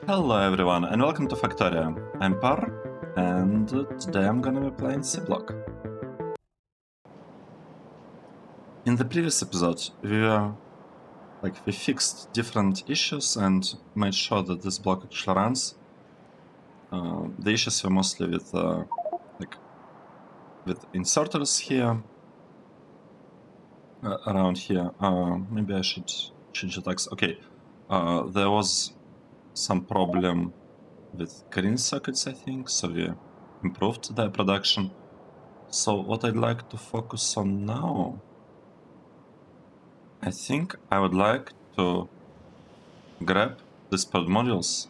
Hello everyone and welcome to Factorio. I'm Par and today I'm gonna be playing Seablock. In the previous episode we fixed different issues and made sure that this block actually runs. The issues were mostly with inserters here, around here. Maybe I should change the text. Okay, there was some problem with green circuits, I think, so we improved their production. So what I'd like to focus on now, I think I would like to grab these pod modules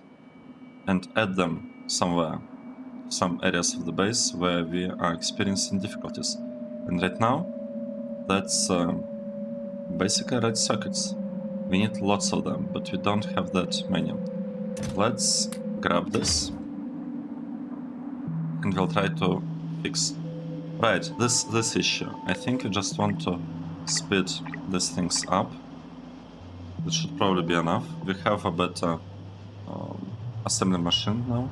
and add them somewhere, some areas of the base where we are experiencing difficulties. And right now, that's basically red circuits. We need lots of them, but we don't have that many. Let's grab this and we'll try to fix this issue. I think you just want to speed these things up. That should probably be enough. We have a better assembly machine now.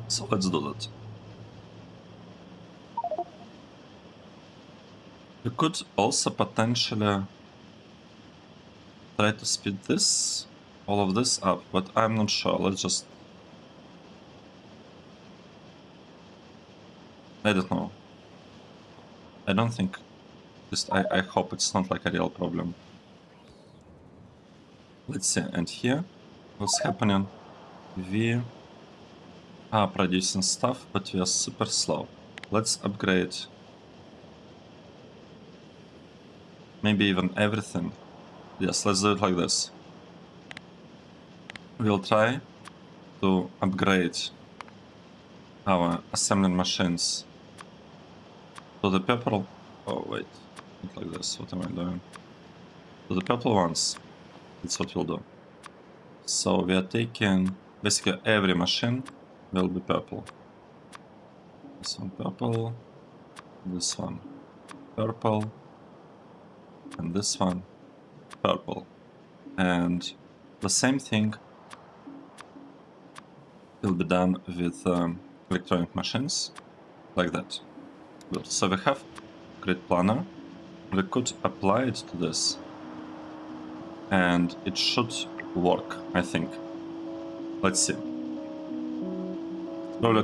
So let's do that. We could also potentially try to speed all of this up, but I'm not sure. Let's just... I don't know. I don't think... I hope it's not like a real problem. Let's see, and here, what's happening? We are producing stuff, but we are super slow. Let's upgrade maybe even everything. Yes, let's do it like this. We'll try to upgrade our assembling machines to the purple... Oh wait, not like this, what am I doing? To the purple ones, that's what we'll do. So we are taking... basically every machine will be purple. This one purple, this one purple, and this one purple. And the same thing will be done with electronic machines, like that. Good. So we have grid planner. We could apply it to this, and it should work, I think. Let's see. It's probably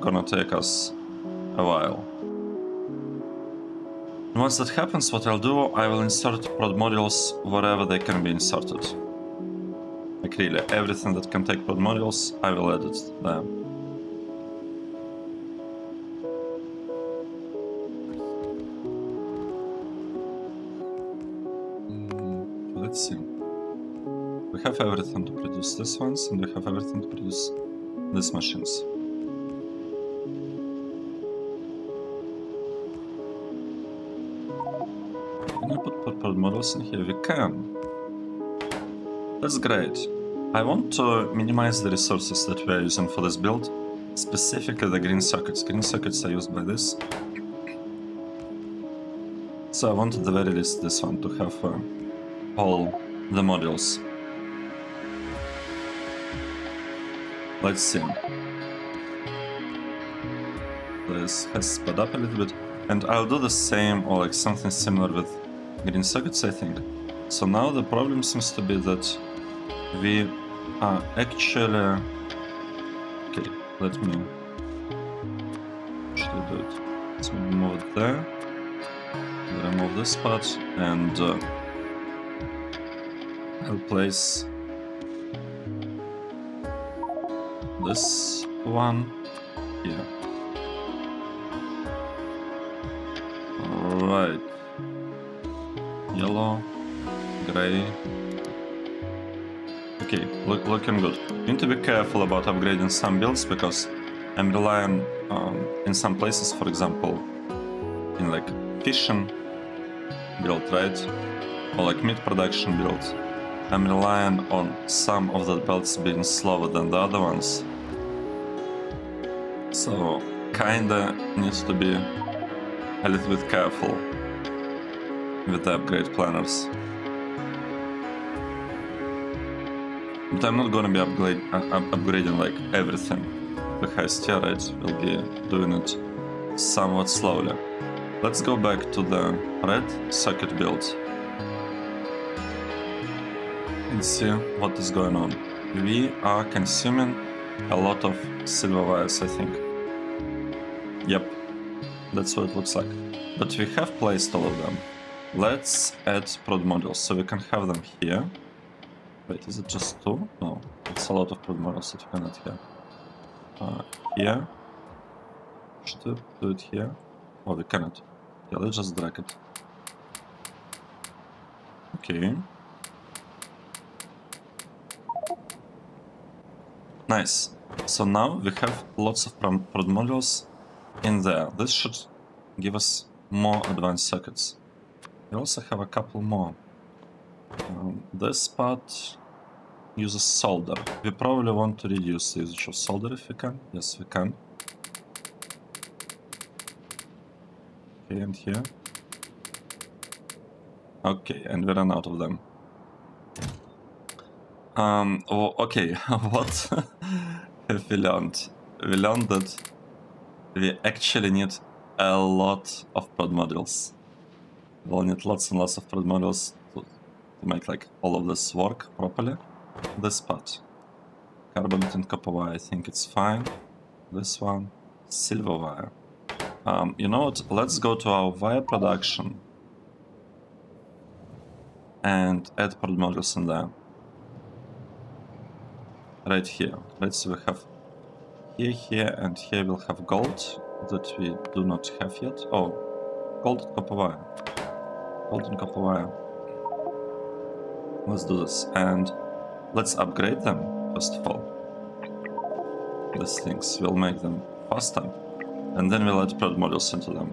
gonna take us a while. Once that happens, what I'll do, I will insert prod modules wherever they can be inserted. Like really, everything that can take prod modules, I will add it there. Let's see. We have everything to produce these ones, and we have everything to produce these machines. Can I put prod models in here? We can. That's great. I want to minimize the resources that we are using for this build, specifically the green circuits. Green circuits are used by this. So I want at the very least this one to have all the modules. Let's see. This has sped up a little bit, and I'll do the same or like something similar with green circuits, I think. So now the problem seems to be that we are actually... Okay, let me... Should I do it? Let's move it there. Remove this part, and I'll place this one here. Alright. Yellow, gray. Okay, looking good. Need to be careful about upgrading some builds, because I'm relying in some places, for example, in like fishing build, right? Or like meat production build. I'm relying on some of the builds being slower than the other ones. So kinda needs to be a little bit careful with the upgrade planners. But I'm not gonna be upgrading like everything to highest tier, right? We'll be doing it somewhat slowly. Let's go back to the red circuit build and see what is going on. We are consuming a lot of silver wires, I think. Yep, that's what it looks like. But we have placed all of them. Let's add prod modules so we can have them here. Wait, is it just 2? No, it's a lot of prod modules that we can add here. Here. Should we do it here? Oh, we cannot. Yeah, let's just drag it. Okay. Nice. So now we have lots of prod modules in there. This should give us more advanced circuits. We also have a couple more. This part uses solder. We probably want to reduce the usage of solder if we can. Yes, we can. Okay, and here. Okay, and we ran out of them. Oh, okay, what have we learned? We learned that we actually need a lot of prod modules. We'll need lots and lots of prod modules to make like all of this work properly. This part. Carbonate and copper wire, I think it's fine. This one, silver wire. You know what? Let's go to our wire production and add prod modules in there. Right here. Let's see, we have here, and here we'll have gold that we do not have yet. Oh, gold and copper wire. Gold and copper wire. Let's do this, and let's upgrade them, first of all. These things will make them faster, and then we'll add prod modules into them.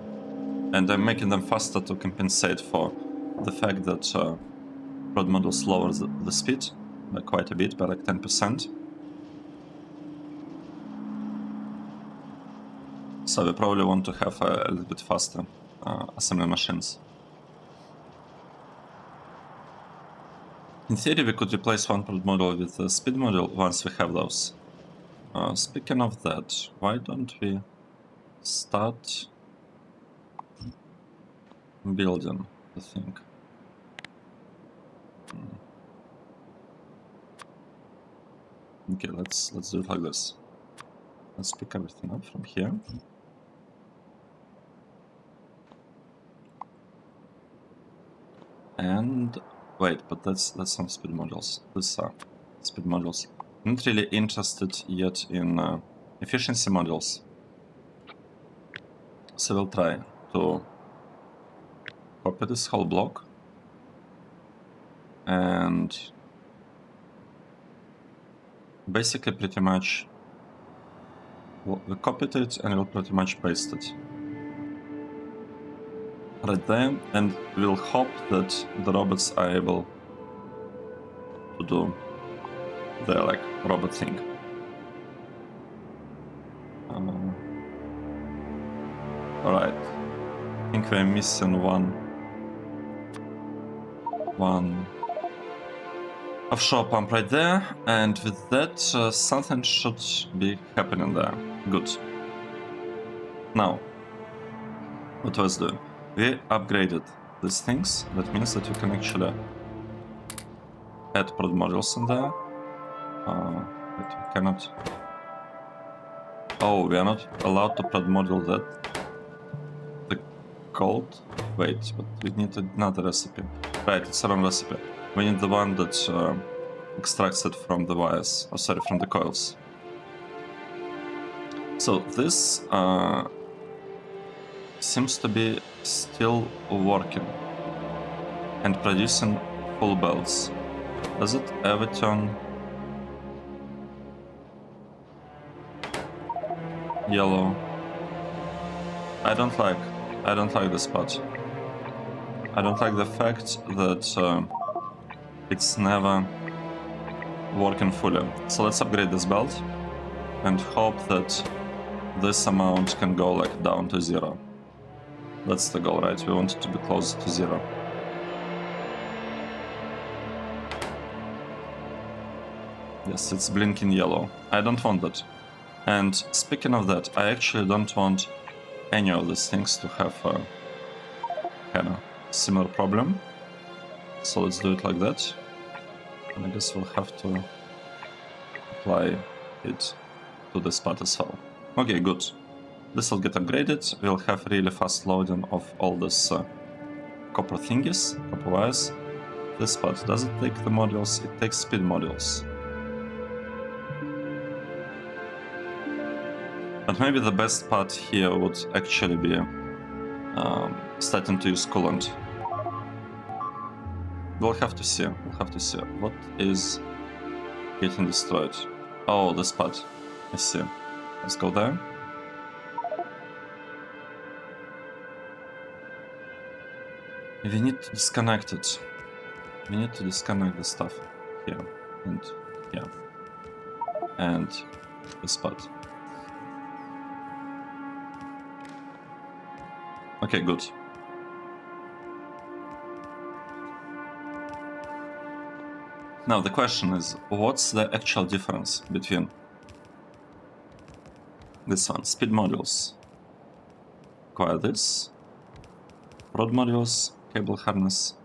And I'm making them faster to compensate for the fact that prod modules lower the speed by quite a bit, by like 10%. So we probably want to have a little bit faster assembly machines. In theory, we could replace one prod module with a speed module once we have those. Speaking of that, why don't we start building the thing? Okay, let's do it like this. Let's pick everything up from here. And wait, but that's some speed modules. These are speed modules. Not really interested yet in efficiency modules. So we'll try to copy this whole block and basically pretty much we copied it and we'll pretty much paste it right there, and we'll hope that the robots are able to do their like robot thing. Alright, I think we're missing one offshore pump right there, and with that something should be happening there. Good. Now, what was doing? We upgraded these things. That means that we can actually add prod modules in there. But we cannot. Oh, we are not allowed to prod module that. The gold. Wait, but we need another recipe. Right, it's a wrong recipe. We need the one that extracts it from the wires. Oh, sorry, from the coils. So this seems to be still working and producing full belts. Does it ever turn yellow? I don't like this part. I don't like the fact that it's never working fully. So let's upgrade this belt and hope that this amount can go like down to 0. That's the goal, right? We want it to be close to 0. Yes, it's blinking yellow. I don't want that. And speaking of that, I actually don't want any of these things to have a kind of similar problem. So let's do it like that. And I guess we'll have to apply it to this part as well. Okay, good. This will get upgraded. We'll have really fast loading of all this copper thingies, copper wires. This part, does it take the modules? It takes speed modules. But maybe the best part here would actually be starting to use coolant. We'll have to see. We'll have to see. What is getting destroyed? Oh, this part. I see. Let's go there. We need to disconnect it. We need to disconnect the stuff here and here and this part. Okay, good. Now the question is, what's the actual difference between this one? Speed modules require this. Prod modules, cable harness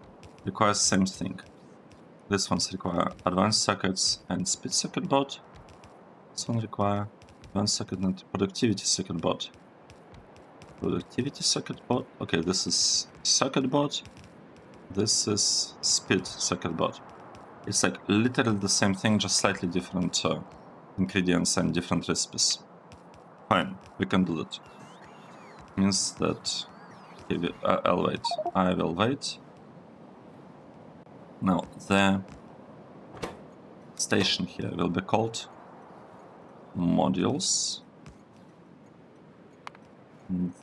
requires same thing. This one's require advanced circuits and speed circuit board. This one require advanced circuit and productivity circuit board. Productivity circuit board. Okay, this is circuit board. This is speed circuit board. It's like literally the same thing, just slightly different ingredients and different recipes. Fine, we can do that. Means that okay, I'll wait. I will wait. Now the station here will be called modules.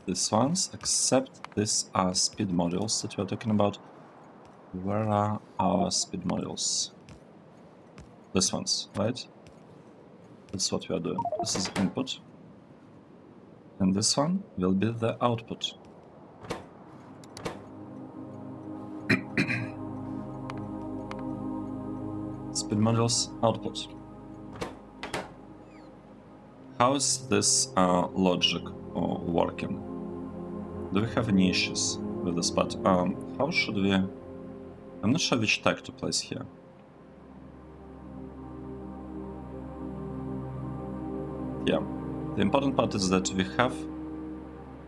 These ones, except these are speed modules that we are talking about. Where are our speed modules? These ones, right? That's what we are doing. This is input. And this one will be the output. Speed modules output. How is this logic working? Do we have any issues with this part? How should we... I'm not sure which tag to place here. Yeah, the important part is that we have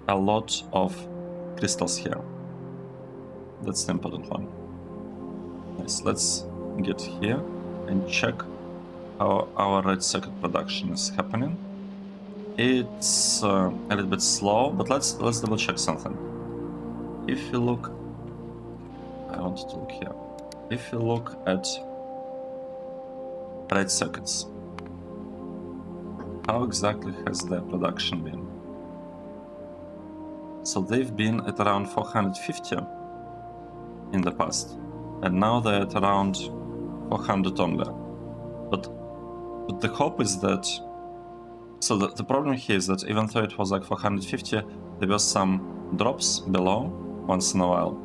a lot of crystals here. That's the important one. Nice, let's get here and check how our red circuit production is happening. It's a little bit slow, but let's double check something. If you look, I want to look here. If you look at red circuits, how exactly has their production been? So they've been at around 450 in the past, and now they're at around 400 only. But the hope is that... So the problem here is that even though it was like 450, there were some drops below once in a while.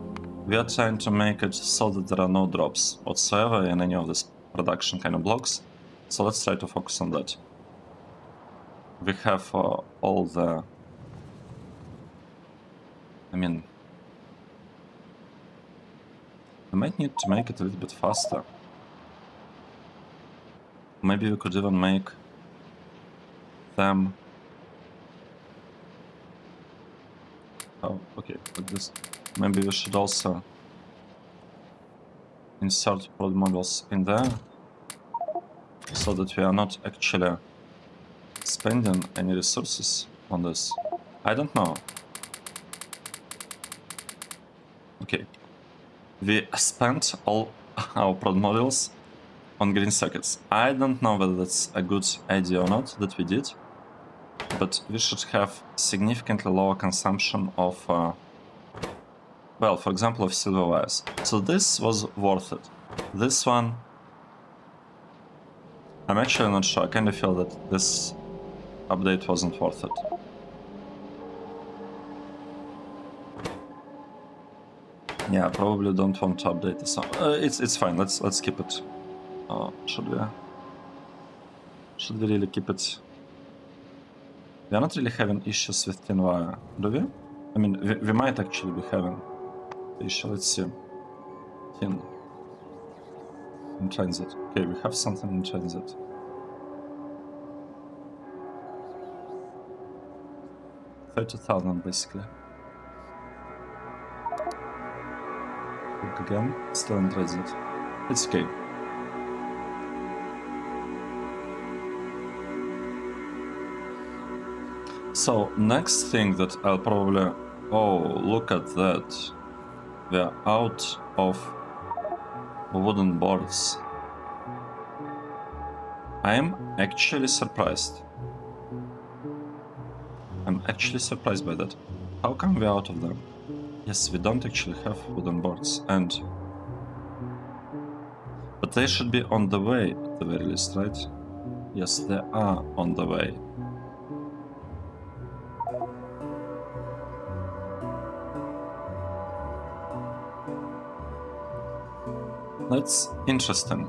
We are trying to make it so that there are no drops whatsoever in any of these production kind of blocks. So let's try to focus on that. We have all the... I mean... we might need to make it a little bit faster. Maybe we could even make them... Oh, okay, like this. Maybe we should also insert prod modules in there, so that we are not actually spending any resources on this. I don't know. Okay. We spent all our prod modules on green circuits. I don't know whether that's a good idea or not that we did, but we should have significantly lower consumption of, well, for example, of silver wires. So this was worth it. This one, I'm actually not sure. I kind of feel that this update wasn't worth it. Yeah, probably don't want to update this one. It's fine. Let's keep it. Should we? Should we really keep it? We are not really having issues with thin wire, do we? I mean, we might actually be having issue. Let's see. Thin. In transit. Okay, we have something in transit. $30,000 basically. Look again, still in transit. It's okay. So, next thing that I'll probably... Oh, look at that. We are out of wooden boards. I am actually surprised. I'm actually surprised by that. How come we're out of them? Yes, we don't actually have wooden boards, and... But they should be on the way, at the very least, right? Yes, they are on the way. That's interesting.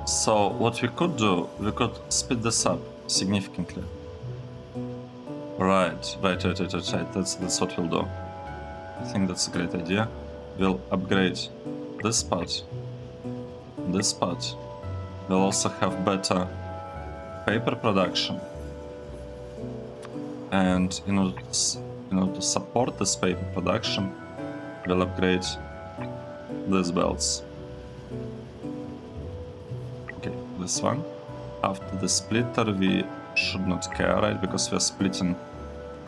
So, what we could do, we could speed this up significantly. Right. That's what we'll do. I think that's a great idea. We'll upgrade this part. This part. We'll also have better paper production. And in order to support this paper production, we'll upgrade these belts. Okay, this one. After the splitter, we should not care, right? Because we're splitting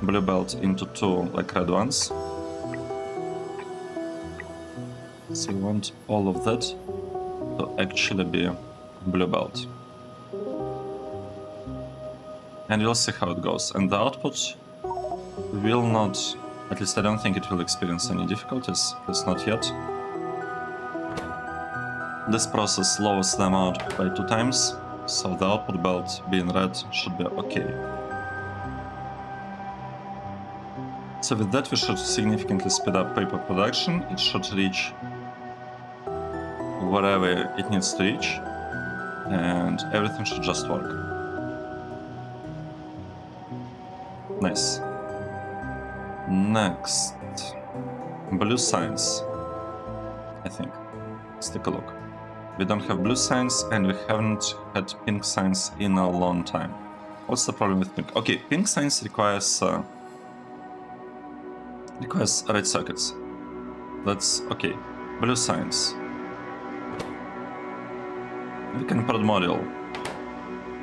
blue belt into two, like red ones. So we want all of that to actually be blue belt. And we'll see how it goes. And the output will not, at least I don't think it will experience any difficulties, at least not yet. This process lowers them out by 2 times, so the output belt being red should be okay. So with that we should significantly speed up paper production. It should reach wherever it needs to reach, and everything should just work. Nice. Next, blue signs, I think. Let's take a look. We don't have blue signs, and we haven't had pink signs in a long time. What's the problem with pink? Okay, pink signs requires red sockets. That's okay. Blue signs. We can prod module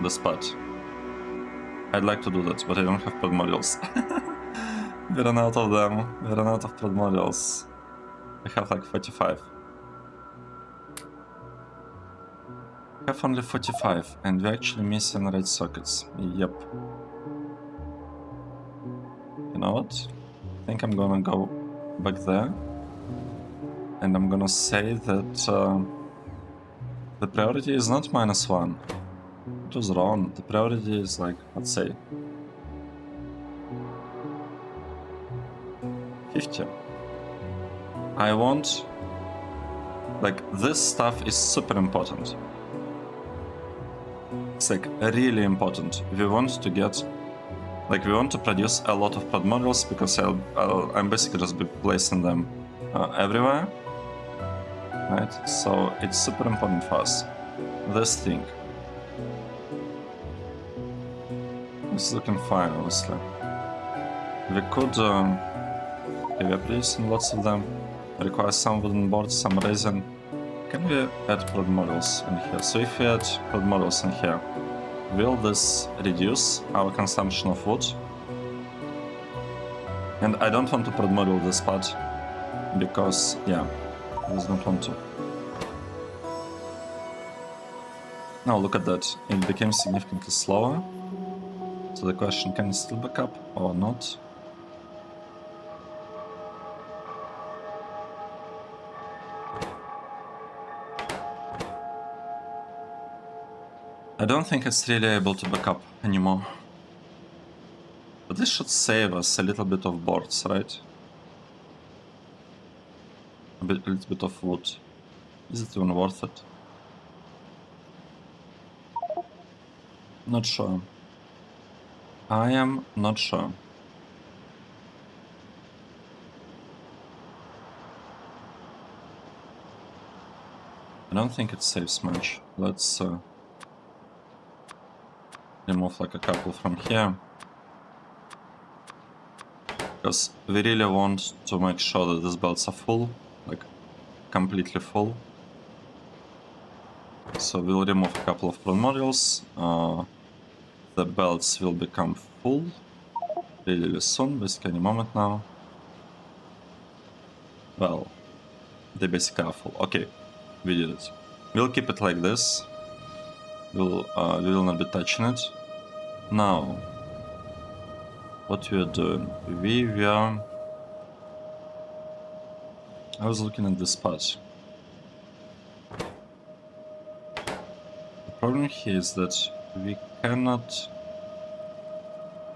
the spot. I'd like to do that, but I don't have prod modules. We ran out of them. We ran out of prod modules. I have like 45. I have only 45, and we're actually missing red sockets. Yep. You know what? I think I'm gonna go back there, and I'm gonna say that the priority is not -1. It was wrong. The priority is like, let's say, 50. I want, like, this stuff is super important. It's like really important. We want to get, like, we want to produce a lot of prod modules because I'm basically just be placing them everywhere, right? So it's super important for us. This thing. It's looking fine, honestly. We could, okay, we're producing lots of them. Require some wooden boards, some resin. Can we add prod modules in here? So if we add prod modules in here, will this reduce our consumption of wood? And I don't want to prod module this part, because, yeah, I just don't want to. Now look at that, it became significantly slower. So the question, can it still back up or not? I don't think it's really able to back up anymore. But this should save us a little bit of boards, right? A little bit of wood. Is it even worth it? Not sure. I am not sure. I don't think it saves much. Let's remove like a couple from here. Because we really want to make sure that these belts are full, like completely full. So we'll remove a couple of prone modules. The belts will become full really soon, basically any moment now. Well, they basically are full. Okay, we did it. We'll keep it like this. We will not be touching it. Now, what we are doing? We are... I was looking at this part. The problem here is that we cannot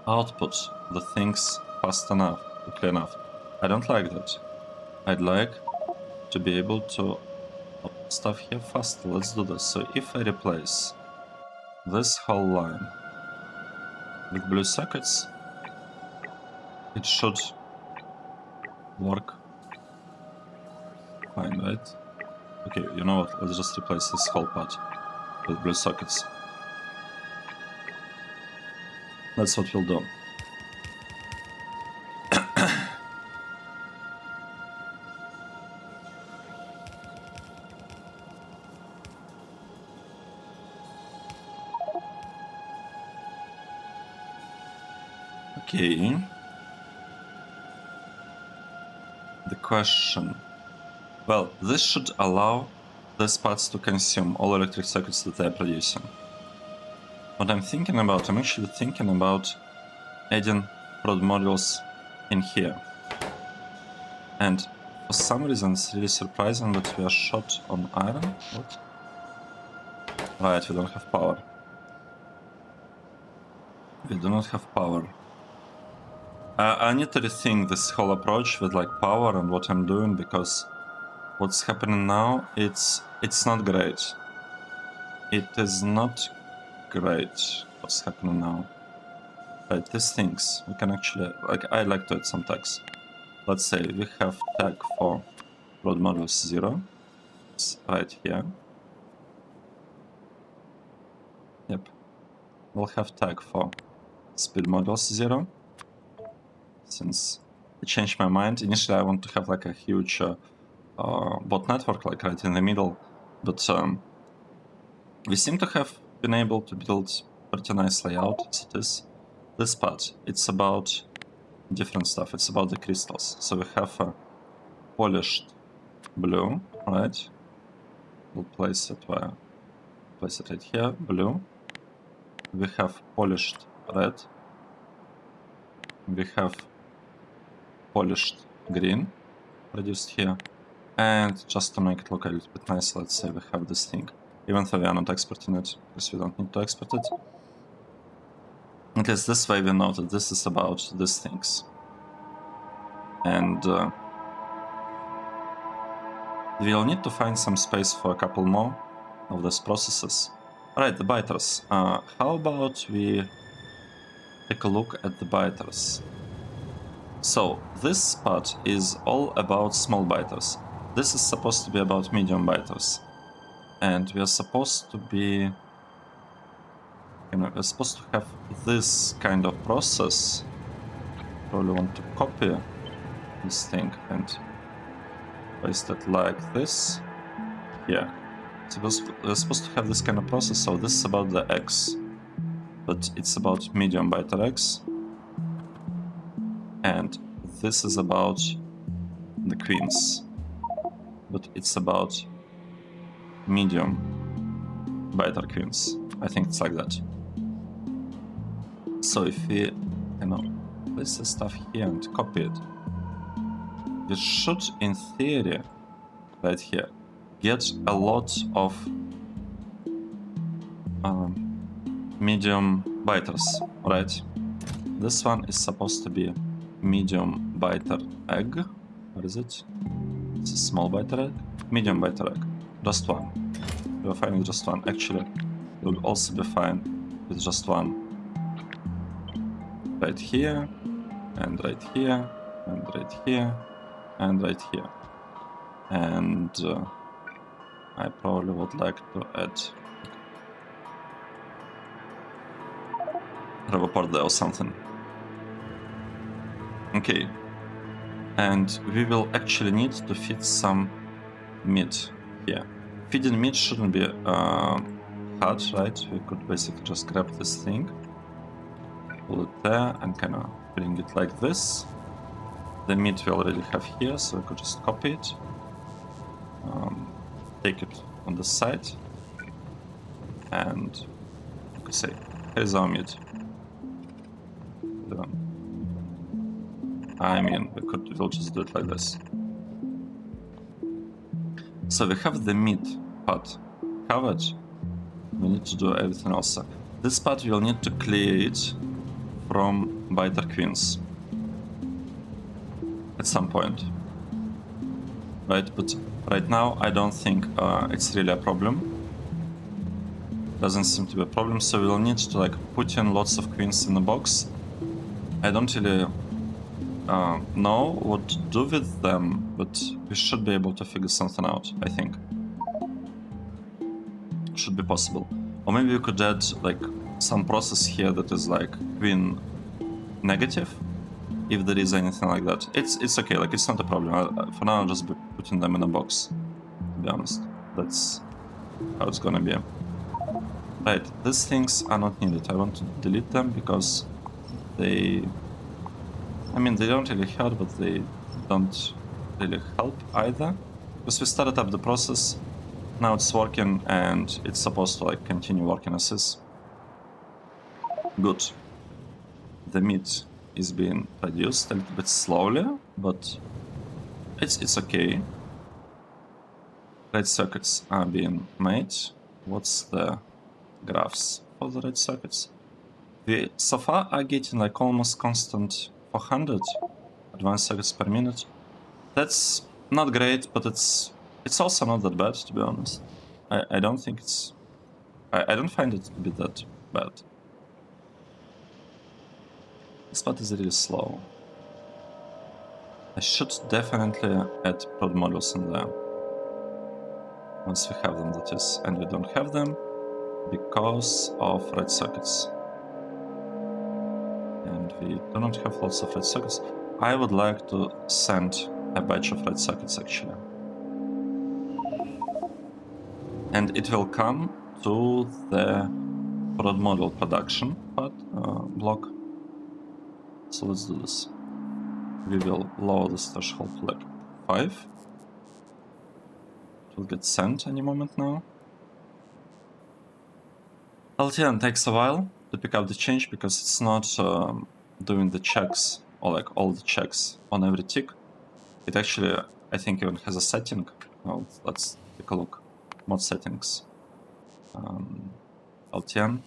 output the things fast enough, quickly enough. I don't like that. I'd like to be able to output stuff here faster. Let's do this. So if I replace this whole line with blue sockets, it should work fine, right? Okay, you know what? Let's just replace this whole part with blue sockets. That's what we'll do. Okay. The question. Well, this should allow these parts to consume all electric circuits that they're producing. What I'm thinking about, I'm actually thinking about adding prod modules in here. And for some reason it's really surprising that we are short on iron. What? Right, we don't have power. We do not have power. I need to rethink this whole approach with like power and what I'm doing, because what's happening now, it's not great. It is not great what's happening now. Right, these things, we can actually, like, I like to add some tags. Let's say we have tag for load modules 0. It's right here. Yep. We'll have tag for speed modules 0. Since I changed my mind, initially I want to have like a huge bot network, like right in the middle, but we seem to have been able to build pretty nice layout as it is. This part, it's about different stuff. It's about the crystals. So we have a polished blue, right? We'll place it where? Place it right here, blue. We have polished red. We have polished green produced here. And just to make it look a little bit nice, let's say we have this thing. Even though we are not exporting it, because we don't need to export it. At least this way we know that this is about these things. And we'll need to find some space for a couple more of these processes. Alright, the biters. How about we take a look at the biters? So, this part is all about small biters. This is supposed to be about medium biters. And we are supposed to be... we're supposed to have this kind of process. Probably want to copy this thing and paste it like this. Yeah. So we're supposed to have this kind of process, so this is about the X. But it's about medium biter X. And this is about the queens. But it's about medium biter queens. I think it's like that. So if we, place the stuff here and copy it, we should, in theory, right here, get a lot of medium biters, right? This one is supposed to be medium biter egg. What is it? It's a small biter egg. Medium biter egg. Just one. We're finding just one. Actually, it will also be fine with just one. Right here, and right here, and right here, and right here. And I probably would like to add Revaport there or something. Okay. And we will actually need to feed some meat here. Feeding meat shouldn't be hard, right? We could basically just grab this thing, pull it there, and kind of bring it like this. The meat we already have here, so we could just copy it, take it on the side, and you could say, here's our meat. I mean, we'll just do it like this. So we have the meat part covered. We need to do everything else. This part we'll need to clear it from biter queens at some point, right? But right now I don't think it's really a problem. Doesn't seem to be a problem, so we'll need to like put in lots of queens in the box. I don't really know what to do with them, but we should be able to figure something out, I think. Should be possible. Or maybe we could add like some process here that is like queen negative, if there is anything like that. It's okay, like it's not a problem. For now I'll just be putting them in a box, to be honest. That's how it's gonna be. Right, these things are not needed. I want to delete them because they... I mean, they don't really hurt, but they don't really help either. Because we started up the process, now it's working, and it's supposed to like continue working as is. Good. The meat is being produced a little bit slowly, but it's okay. Red circuits are being made. What's the graphs for the red circuits? We so far are getting like almost constant 400 advanced circuits per minute. That's not great, but it's also not that bad, to be honest. I don't think it's... I don't find it to be that bad. This part is really slow. I should definitely add prod modules in there. Once we have them, that is. And we don't have them because of red circuits. And we do not have lots of red circuits. I would like to send a batch of red circuits, actually. And it will come to the prod module production part, block. So let's do this. We will lower this threshold to like 5. It will get sent any moment now. LTN takes a while to pick up the change because it's not doing the checks, or like all the checks on every tick. It actually, I think, even has a setting. Well, let's take a look. Mod settings. LTN.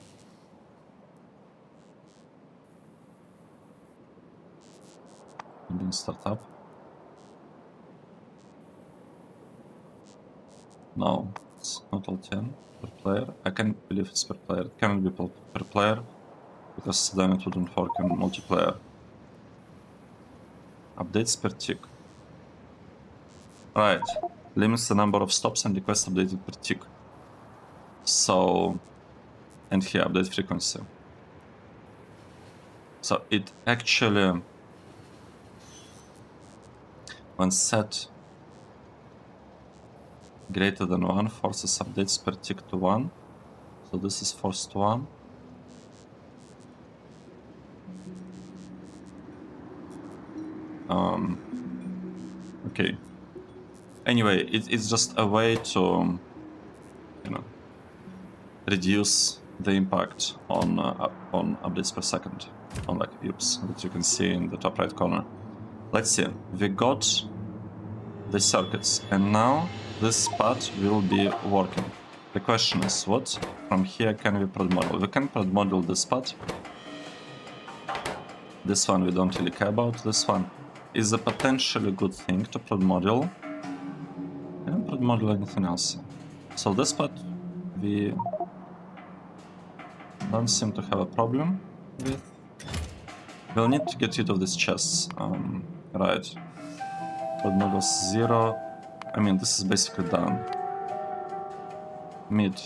Didn't start up. No, it's not LTN. Per player. I can't believe it's per player. It cannot be per player because then it wouldn't work in multiplayer. Updates per tick. Right. Limits the number of stops and requests updated per tick. So, and here update frequency. So it actually, when set greater than 1, forces updates per tick to 1. So this is forced to 1. Okay. Anyway, it's just a way to, you know, reduce the impact on updates per second, on like oops, that you can see in the top right corner. Let's see. We got the circuits, and now this part will be working. The question is, what from here can we prod module? We can prod module this part. This one we don't really care about. This one is a potentially good thing to prod module. I don't prod module anything else. So this part we don't seem to have a problem with. We'll need to get rid of these chests. Right. Prod models 0. I mean, this is basically done. Mid.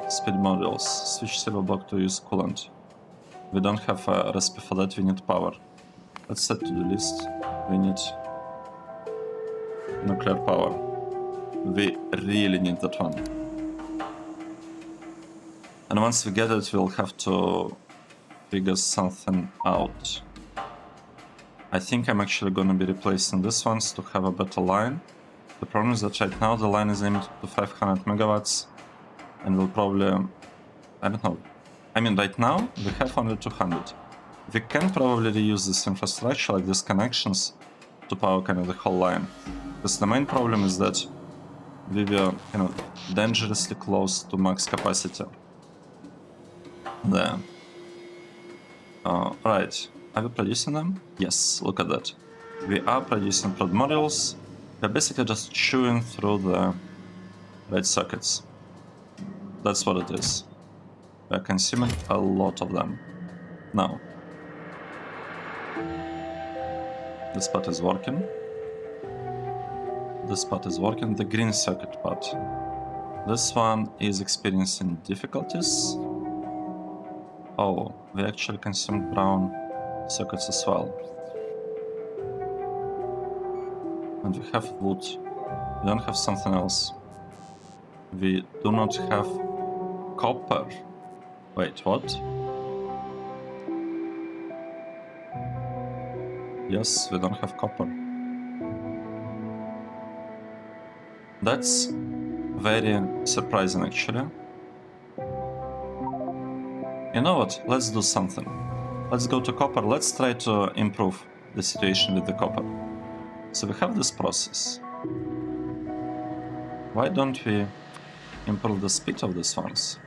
Speed modules. Switch Seablock to use coolant. We don't have a recipe for that, we need power. Let's set to the list. We need nuclear power. We really need that one. And once we get it, we'll have to figure something out. I think I'm actually gonna be replacing this ones to have a better line. The problem is that right now the line is limited to 500 megawatts, and we'll probably, I don't know. I mean, right now we have only 200. We can probably reuse this infrastructure, like these connections, to power kind of the whole line. Because the main problem is that we were, you know, dangerously close to max capacity. There. Right. Are we producing them? Yes, look at that. We are producing prod modules. We're basically just chewing through the red circuits. That's what it is. We're consuming a lot of them. Now. This part is working. This part is working. The green circuit part. This one is experiencing difficulties. Oh, we actually consumed brown circuits as well. And we have wood. We don't have something else. We do not have copper. Wait, what? Yes, we don't have copper. That's very surprising, actually. You know what? Let's do something. Let's go to copper. Let's try to improve the situation with the copper. So we have this process. Why don't we improve the speed of these ones?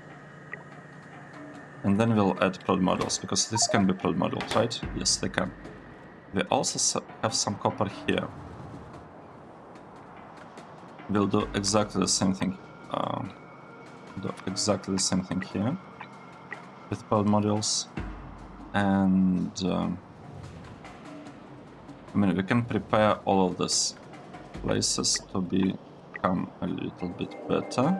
And then we'll add prod modules, because this can be prod modules, right? Yes, they can. We also have some copper here. We'll do exactly the same thing. Here with prod modules. And I mean, we can prepare all of these places to become a little bit better.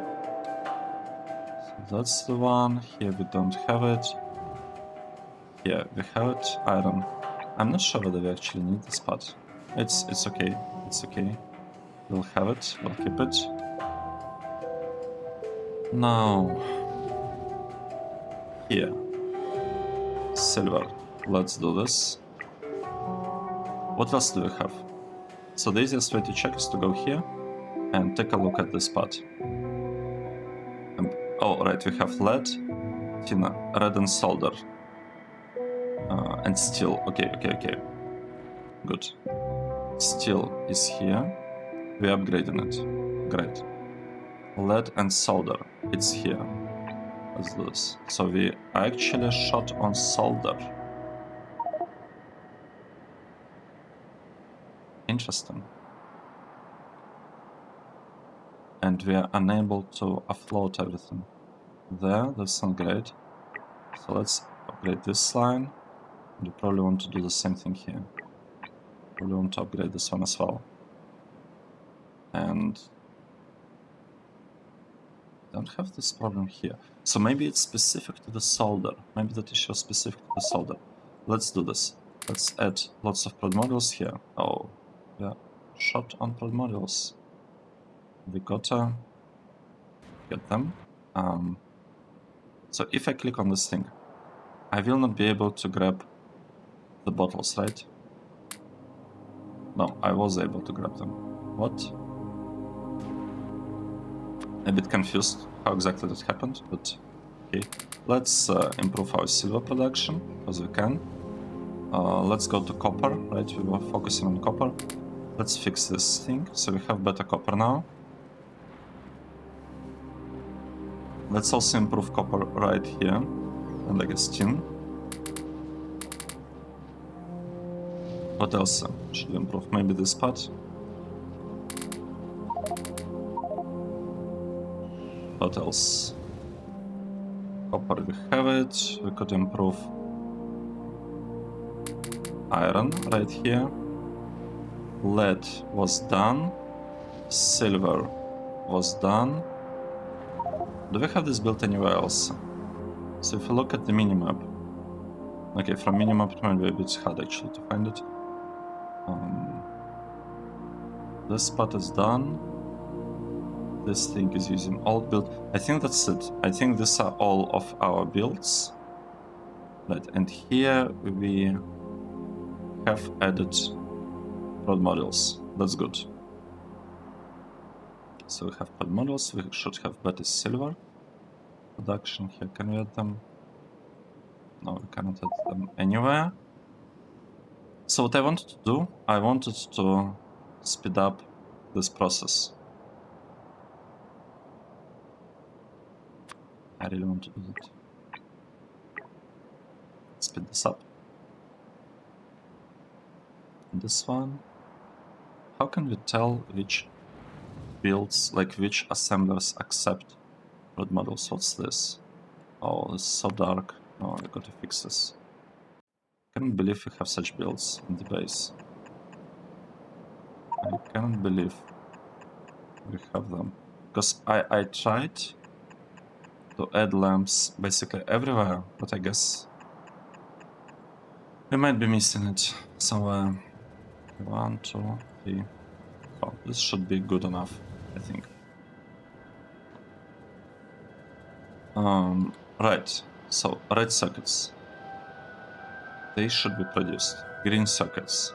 So that's the one. Here we don't have it. Here we have it. Iron. I'm not sure whether we actually need this part. It's okay. It's okay. We'll have it. We'll keep it. Now here. Silver. Let's do this. What else do we have? So the easiest way to check is to go here and take a look at this part. Oh, right, we have lead, tin, red and solder. And steel. Okay. Good. Steel is here. We're upgrading it. Great. Lead and solder. It's here. Let's do this. So we actually shot on solder. Interesting. And we are unable to offload everything. There, that's not great. So let's upgrade this line. And we probably want to do the same thing here. Probably want to upgrade this one as well. And don't have this problem here. So maybe it's specific to the solder. Maybe that issue is specific to the solder. Let's do this. Let's add lots of prod modules here. Oh, yeah, shot on prod modules. We gotta get them. So if I click on this thing, I will not be able to grab the bottles, right? No, I was able to grab them. What? A bit confused how exactly that happened, but okay. Let's improve our silver production, because we can. Let's go to copper, right? We were focusing on copper. Let's fix this thing, so we have better copper now. Let's also improve copper right here, and I guess tin. What else should we improve? Maybe this part? What else? Copper, we have it. We could improve iron right here. Lead was done. Silver was done. Do we have this built anywhere else? So if you look at the minimap, okay, from minimap it might be a bit hard actually to find it. This spot is done. This thing is using old build. I think that's it. I think these are all of our builds. Right, and here we have added prod models. That's good. So we have prod models. We should have better silver production here. Can we add them? No, we cannot add them anywhere. So what I wanted to do, I wanted to speed up this process. I really want to do that. Speed this up. And this one. How can we tell which builds, like which assemblers accept prod models? What's this? Oh, it's so dark. Oh, I gotta fix this. Can't believe we have such builds in the base. I can't believe we have them. Because I tried to add lamps basically everywhere, but I guess we might be missing it somewhere. 1, 2, 3, 4. This should be good enough, I think. Right, so red sockets. They should be produced. Green sockets.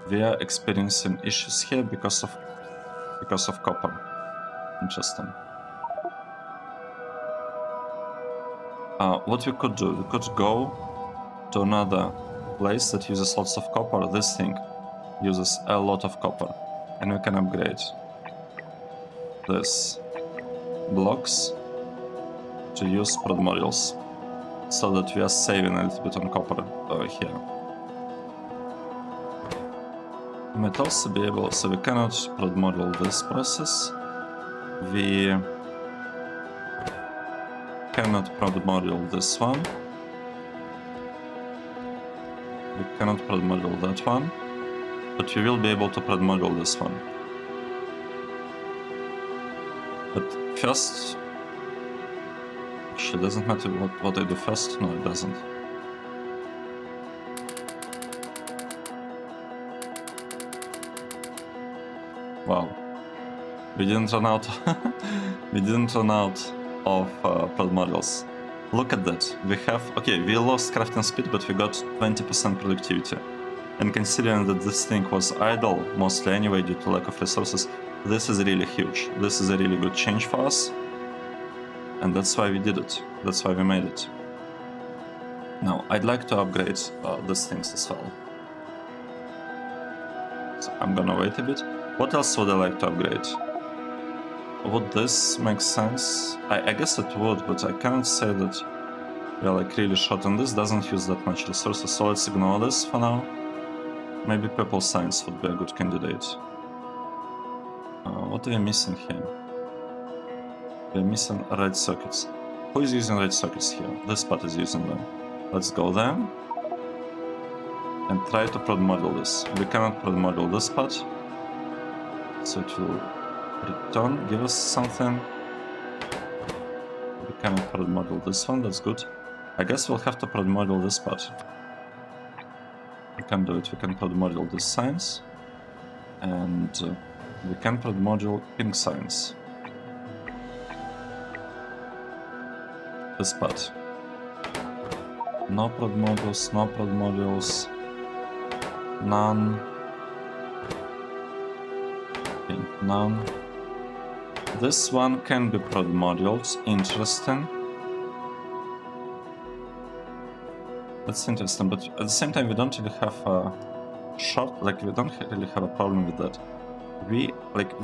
We are experiencing issues here because of copper. Interesting. What we could do, we could go to another place that uses lots of copper. This thing uses a lot of copper, and we can upgrade this blocks to use prod modules, so that we are saving a little bit on copper here. We might also be able, so we cannot prod module this process. We cannot prod module this one. We cannot prod module that one, but we will be able to prod module this one. But first, actually, doesn't matter what I do first. No, it doesn't. Wow, we didn't run out. We didn't run out of prod modules. Look at that. We have, okay, we lost crafting speed, but we got 20% productivity. And considering that this thing was idle mostly anyway due to lack of resources, this is really huge. This is a really good change for us. And that's why we did it. That's why we made it. Now, I'd like to upgrade these things as well. So I'm gonna wait a bit. What else would I like to upgrade? Would this make sense? I guess it would, but I can't say that we are like really short on this. Doesn't use that much resources, so let's ignore this for now. Maybe purple science would be a good candidate. What are we missing here? We're missing red sockets. Who is using red sockets here? This part is using them. Let's go there and try to prod module this. We cannot prod module this part, so it will return, give us something. We cannot prod module this one, that's good. I guess we'll have to prod module this part. We can do it, we can prod module this science, and we can prod module pink science. This part. No prod modules, no prod modules, none. Pink, none. This one can be prod modules, interesting. That's interesting, but at the same time we don't really have a short, like we don't really have a problem with that. We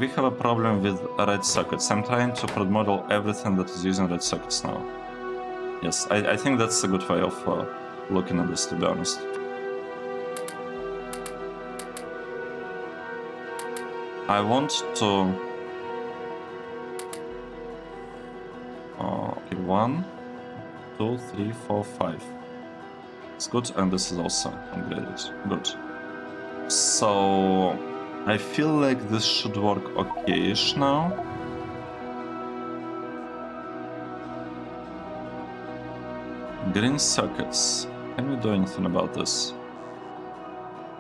have a problem with red sockets. I'm trying to prod module everything that is using red sockets now. Yes, I think that's a good way of looking at this, to be honest. I want to... okay, Okay, 1, 2, 3, 4, 5. It's good, and this is also upgraded. Good. So I feel like this should work okay-ish now. Green circuits. Can we do anything about this?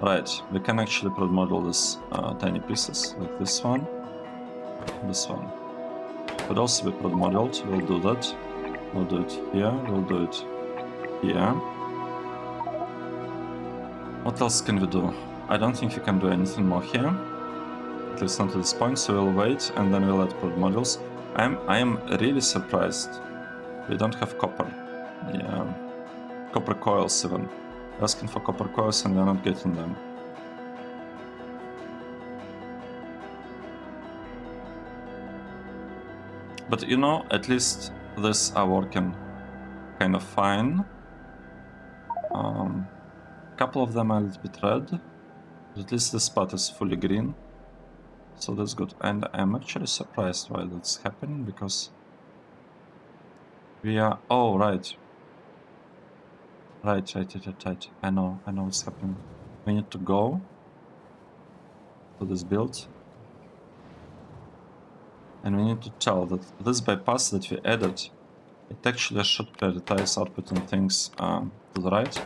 Right, we can actually model this tiny pieces, like this one, this one. Could also be modeled. We'll do that. We'll do it here. We'll do it here. What else can we do? I don't think we can do anything more here. At least not at this point, so we'll wait and then we'll add prod modules. I am really surprised we don't have copper. Yeah. Copper coils even. Asking for copper coils and we're not getting them. But you know, at least these are working kind of fine. Couple of them are a little bit red. But at least this spot is fully green. So that's good. And I'm actually surprised why that's happening, because we are... Oh, right. Right. I know what's happening. We need to go to this build. And we need to tell that this bypass that we added, it actually should prioritize outputting things to the right.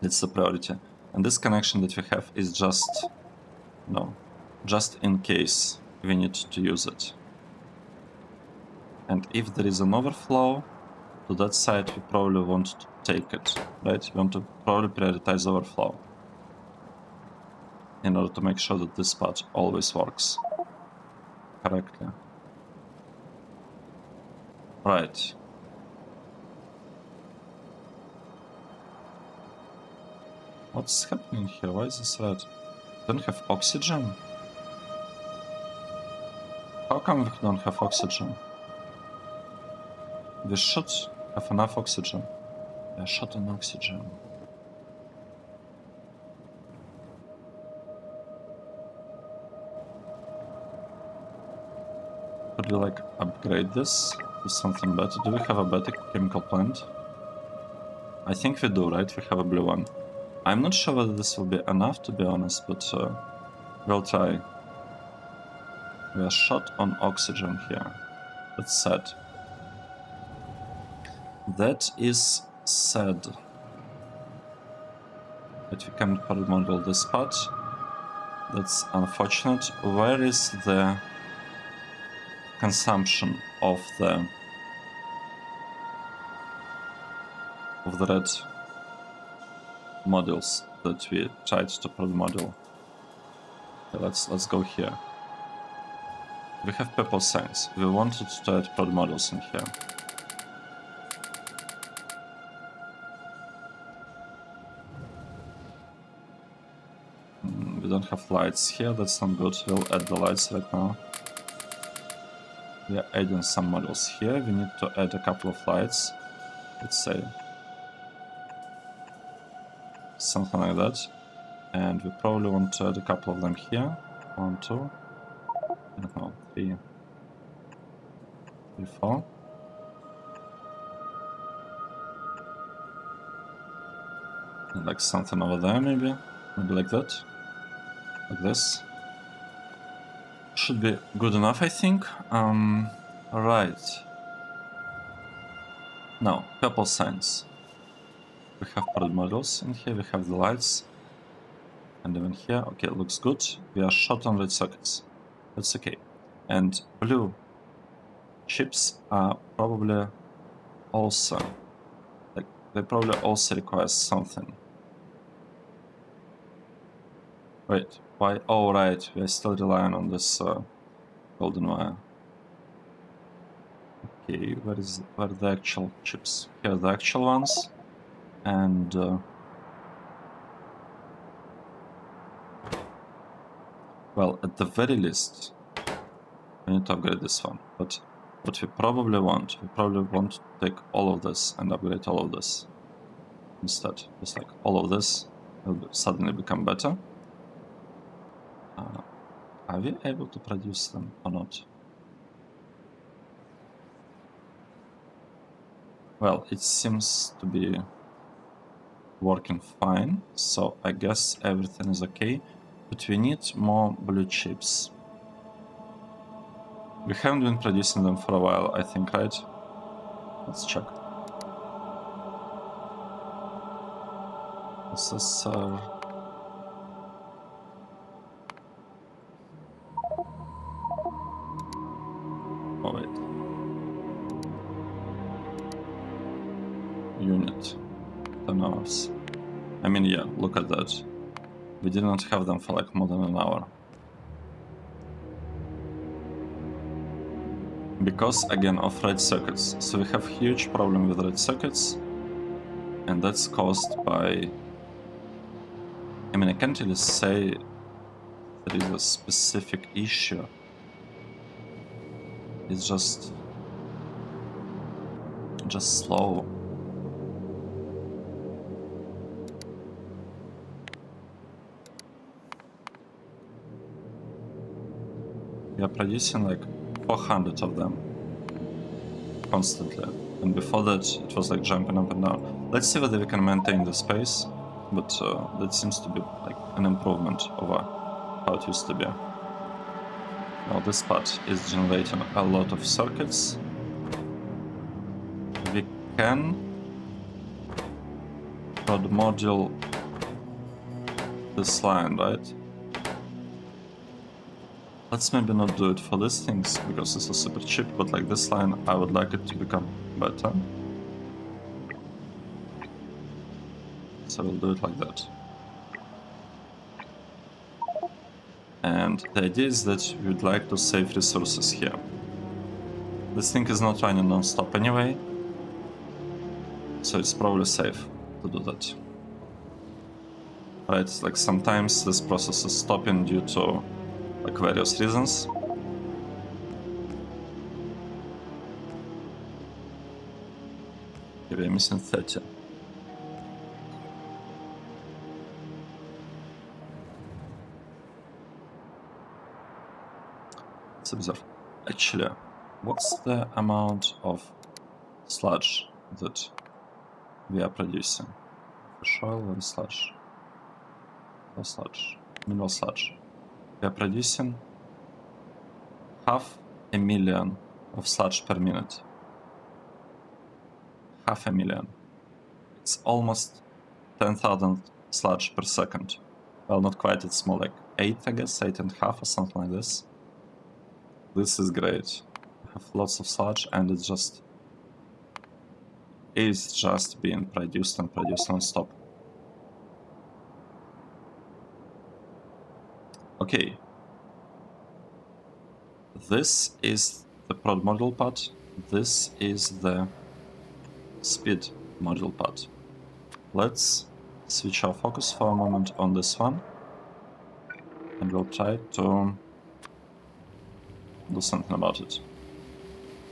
It's the priority. And this connection that we have is just, just in case we need to use it. And if there is an overflow to that side, we probably want to take it, right? We want to probably prioritize overflow in order to make sure that this part always works correctly. Right. What's happening here? Why is this red? Don't have oxygen? How come we don't have oxygen? We should have enough oxygen. We are short on oxygen. Could we like upgrade this to something better? Do we have a better chemical plant? I think we do, right? We have a blue one. I'm not sure whether this will be enough, to be honest, but we'll try. We are short on oxygen here. That's sad. That is sad. But we can model this part. That's unfortunate. Where is the consumption of the red modules that we tried to model? Okay, let's go here. We have purple signs. We wanted to add prod modules in here. We don't have lights here, that's not good. We'll add the lights right now. We are adding some modules here. We need to add a couple of lights. Let's say something like that. And we probably want to add a couple of them here. 1, 2, I don't know, 3, 4. And like something over there, maybe like that. Like this. Should be good enough, I think. Right. Now, purple signs. We have prod modules in here, we have the lights. And even here, okay, it looks good. We are short on red sockets. That's okay. And blue chips are probably also, like, they probably also require something. Wait, why? Oh, right, we are still relying on this golden wire. Okay, where are the actual chips? Here are the actual ones. And well, at the very least, we need to upgrade this one. But what we probably want to take all of this and upgrade all of this instead. Just like all of this will suddenly become better. Are we able to produce them or not? Well, it seems to be working fine, so I guess everything is okay, but we need more blue chips. We haven't been producing them for a while, I think, right? Let's check. This is... Oh, wait. Unit. 10 hours. I mean, yeah, look at that. We did not have them for like more than an hour. Because, again, of red circuits. So we have huge problem with red circuits. And that's caused by... I mean, I can't really say there is a specific issue. It's just slow. We are producing like 400 of them constantly, and before that it was like jumping up and down. Let's see whether we can maintain the space, but that seems to be like an improvement over how it used to be. Now this part is generating a lot of circuits. We can prod module this line, right? Let's maybe not do it for these things, because this is super cheap, but like this line, I would like it to become better. So we'll do it like that. And the idea is that we would like to save resources here. This thing is not running non-stop anyway, so it's probably safe to do that. Right, like sometimes this process is stopping due to like various reasons. Okay, we're missing 30. Let's observe. Actually, what's the amount of sludge that we are producing? Fish oil and sludge. No sludge. Mineral sludge. We are producing 500,000 of sludge per minute. 500,000. It's almost 10,000 sludge per second. Well, not quite, it's more like 8, I guess, 8.5 or something like this. This is great. We have lots of sludge and it's just being produced and produced non-stop. Okay. This is the prod module part. This is the speed module part. Let's switch our focus for a moment on this one, and we'll try to do something about it.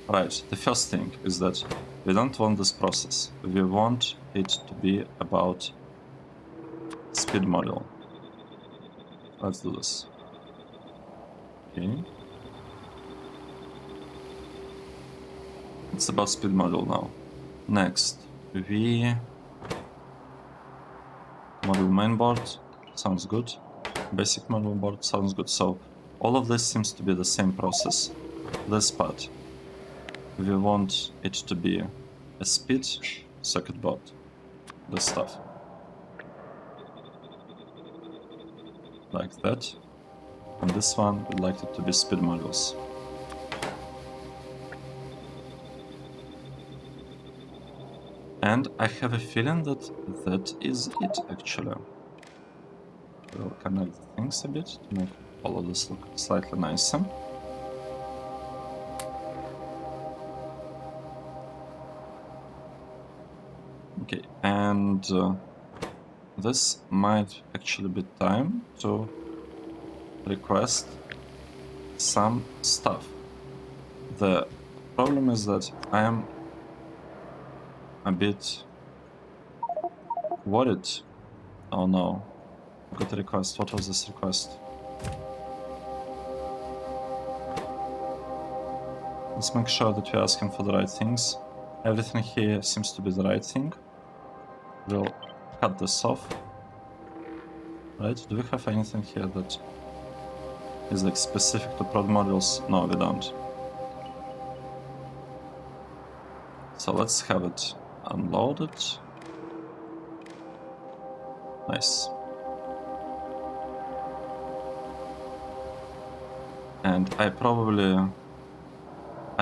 Right, the first thing is that we don't want this process. We want it to be about speed module. Let's do this. Okay. It's about speed module now. Next, we module mainboard sounds good. Basic module board sounds good. So all of this seems to be the same process. This part, we want it to be a speed circuit board. This stuff. Like that. And this one, we'd like it to be speed modules. And I have a feeling that that is it, actually. We'll connect things a bit to make all of this look slightly nicer. Okay, and this might actually be time to request some stuff. The problem is that I am a bit worried. Oh no, I got a request. What was this request? Let's make sure that we're asking for the right things. Everything here seems to be the right thing. We'll cut this off. Right? Do we have anything here that is like specific to prod modules? No, we don't. So let's have it unloaded. Nice. And I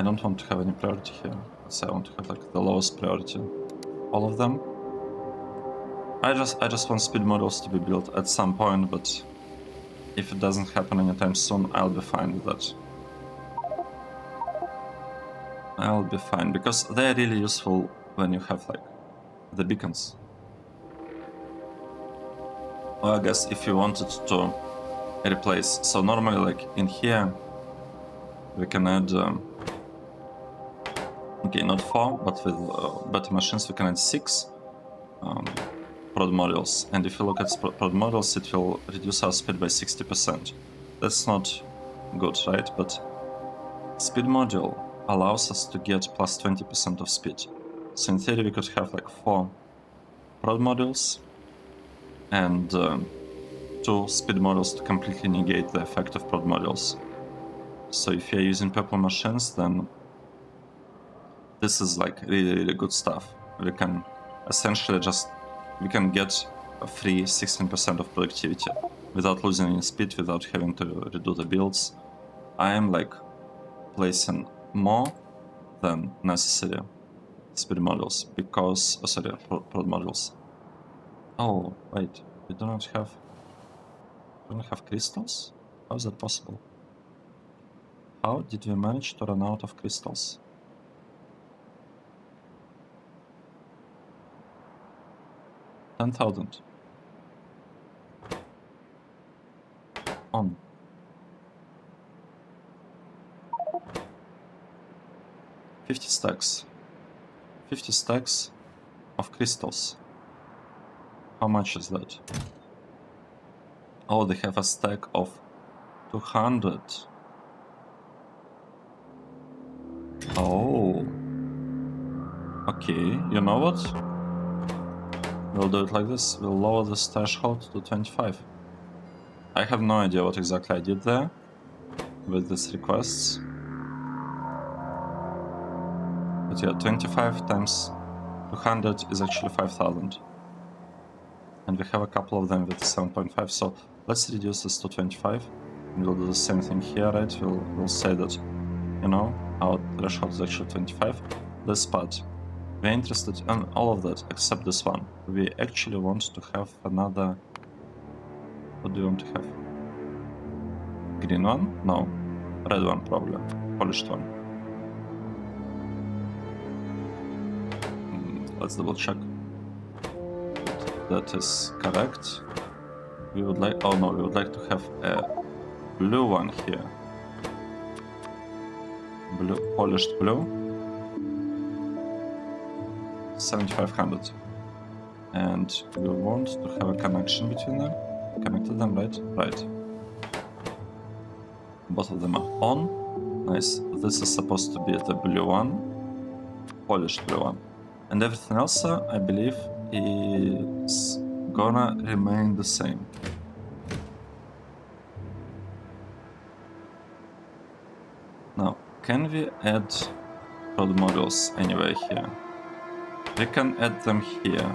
don't want to have any priority here. So I want to have like the lowest priority. All of them. I just want speed modules to be built at some point, but if it doesn't happen anytime soon, I'll be fine with that. I'll be fine, because they're really useful when you have like the beacons. Well, I guess if you wanted to replace, so normally like in here we can add okay, not 4, but with better machines we can add 6 prod modules, and if you look at prod modules, it will reduce our speed by 60%. That's not good, right? But speed module allows us to get plus 20% of speed. So in theory we could have like 4 prod modules and 2 speed modules to completely negate the effect of prod modules. So if you're using purple machines, then this is like really good stuff. We can essentially we can get a free 16% of productivity without losing any speed, without having to redo the builds. I am like placing more than necessary speed modules because, prod modules. Oh wait, we don't have crystals? How is that possible? How did we manage to run out of crystals? $10,000. On. 50 stacks. 50 stacks of crystals. How much is that? Oh, they have a stack of 200. Oh. Okay, you know what? We'll do it like this. We'll lower the threshold to 25. I have no idea what exactly I did there with these requests. But yeah, 25 times 200 is actually 5,000. And we have a couple of them with 7.5, so let's reduce this to 25. And we'll do the same thing here, right? We'll say that, you know, our threshold is actually 25. This part, we're interested in all of that except this one. We actually want to have another... What do you want to have? Green one? No. Red one, probably. Polished one. Let's double check. That is correct. We would like... Oh no, we would like to have a blue one here. Blue, polished blue. 7,500. And we want to have a connection between them. Connected them, right? Right. Both of them are on. Nice. This is supposed to be the blue one. Polished blue one. And everything else, I believe, is gonna remain the same. Now, can we add prod modules anywhere here? We can add them here,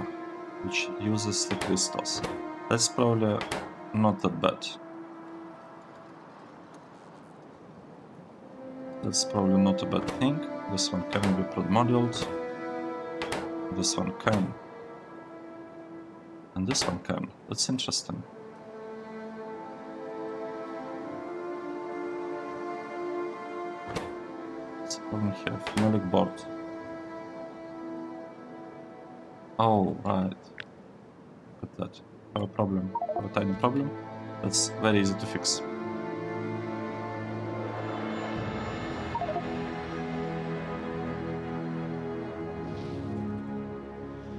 which uses the crystals. That's probably not that bad. That's probably not a bad thing. This one can be prod moduled. This one can. And this one can. That's interesting. What's the problem here? Phenolic board. Oh, right. Look at that. Have a problem. Have a tiny problem. That's very easy to fix.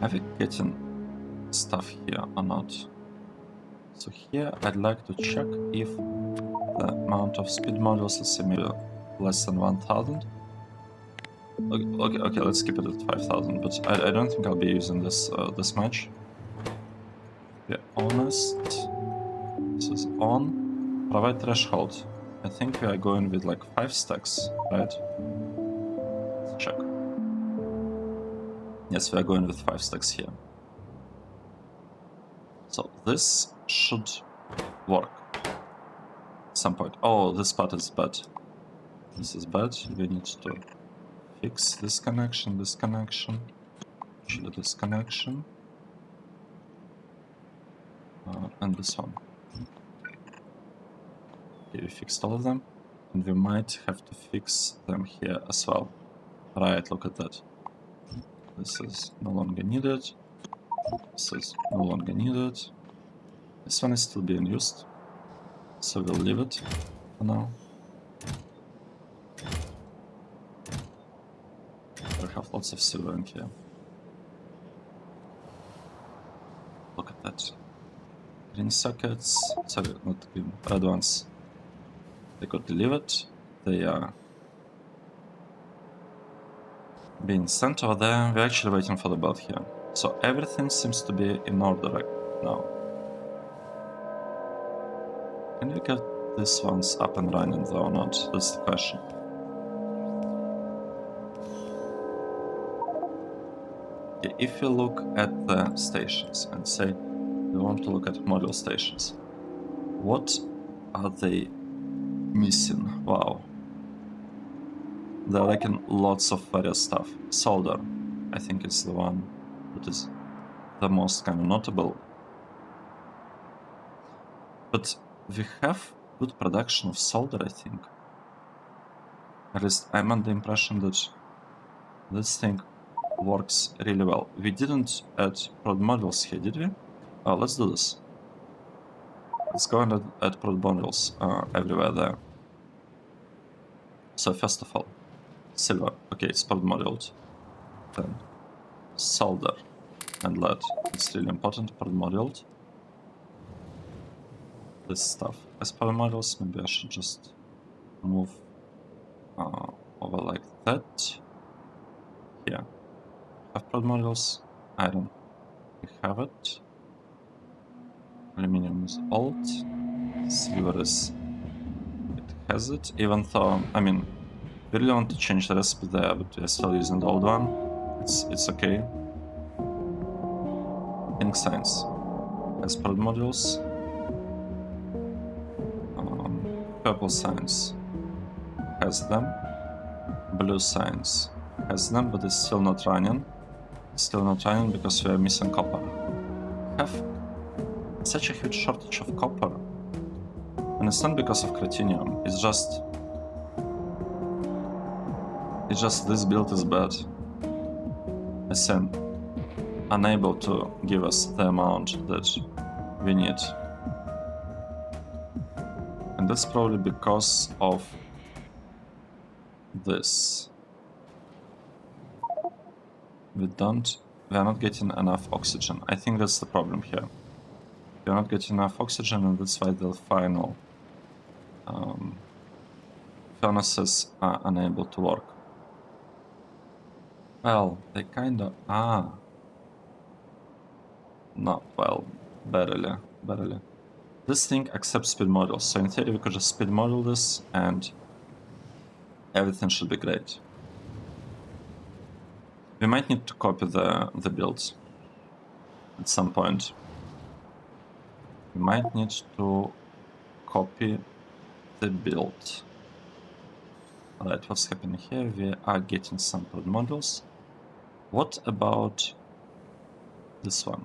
Are we getting stuff here or not? So here I'd like to check if the amount of speed modules is maybe less than 1,000. Okay, let's keep it at 5,000, but I don't think I'll be using this this much. To be honest, this is on. Provide threshold. I think we are going with like 5 stacks, right? Let's check. Yes, we are going with 5 stacks here. So this should work at some point. Oh, this part is bad. This is bad. We need to fix this connection, actually this connection, and this one. Okay, we fixed all of them, and we might have to fix them here as well. Right, look at that. This is no longer needed. This is no longer needed. This one is still being used, so we'll leave it for now. We have lots of silver in here. Look at that. Green sockets, sorry, not green, red ones. They got delivered. They are being sent over there. We're actually waiting for the build here. So everything seems to be in order right now. Can we get these ones up and running though or not? That's the question. Okay, if you look at the stations and say we want to look at module stations, what are they missing? Wow. They're lacking lots of various stuff. Solder, I think it's the one that is the most kind of notable. But we have good production of solder, I think. At least I'm under the impression that this thing works really well. We didn't add prod modules here, did we? Let's do this. Let's go and add prod modules everywhere there. So first of all, silver. Okay, it's prod moduled. Then solder and lead. It's really important, prod moduled. This stuff. As prod modules, maybe I should just move over like that. Here. Have prod modules. Iron. We have it. Aluminium is old. Silver is... it has it, even though, I mean, we really want to change the recipe there, but we're still using the old one. It's okay. Pink science has prod modules. Purple science has them. Blue science has them, but it's still not running. It's still not running because we are missing copper. We have such a huge shortage of copper. And it's not because of Cretinium, it's just this build is bad. It's unable to give us the amount that we need. And that's probably because of this. We are not getting enough oxygen. I think that's the problem here. We are not getting enough oxygen, and that's why the final furnaces are unable to work. Well, they kinda are. Not well, barely. This thing accepts speed modules, so in theory we could just speed module this and everything should be great. We might need to copy the builds at some point. We might need to copy the build. Alright, what's happening here? We are getting some prod modules. What about this one?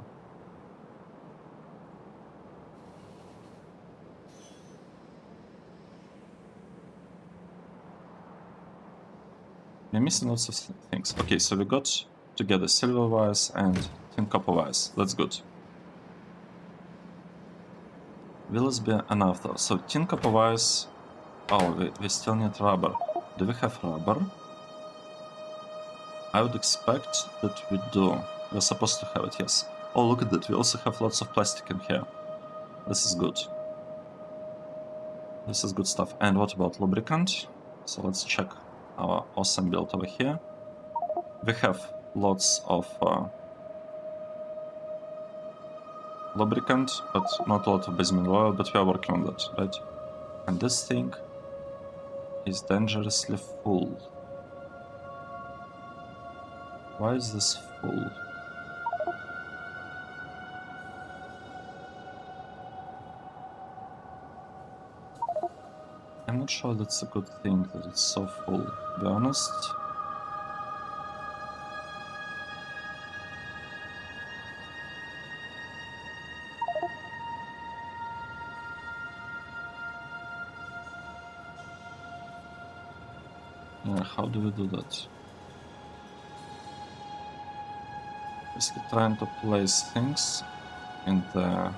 We're missing lots of things. Okay, so we got together silver wires and tin copper wires. That's good. Will this be enough though? So tin copper wires... oh, we still need rubber. Do we have rubber? I would expect that we do. We're supposed to have it, yes. Oh, look at that. We also have lots of plastic in here. This is good. This is good stuff. And what about lubricant? So let's check our awesome build over here. we have lots of lubricant, but not a lot of base mineral oil, but we are working on that, right? And this thing is dangerously full. Why is this full? I'm not sure that's a good thing that it's so full, to be honest. Yeah, how do we do that? Basically trying to place things in there.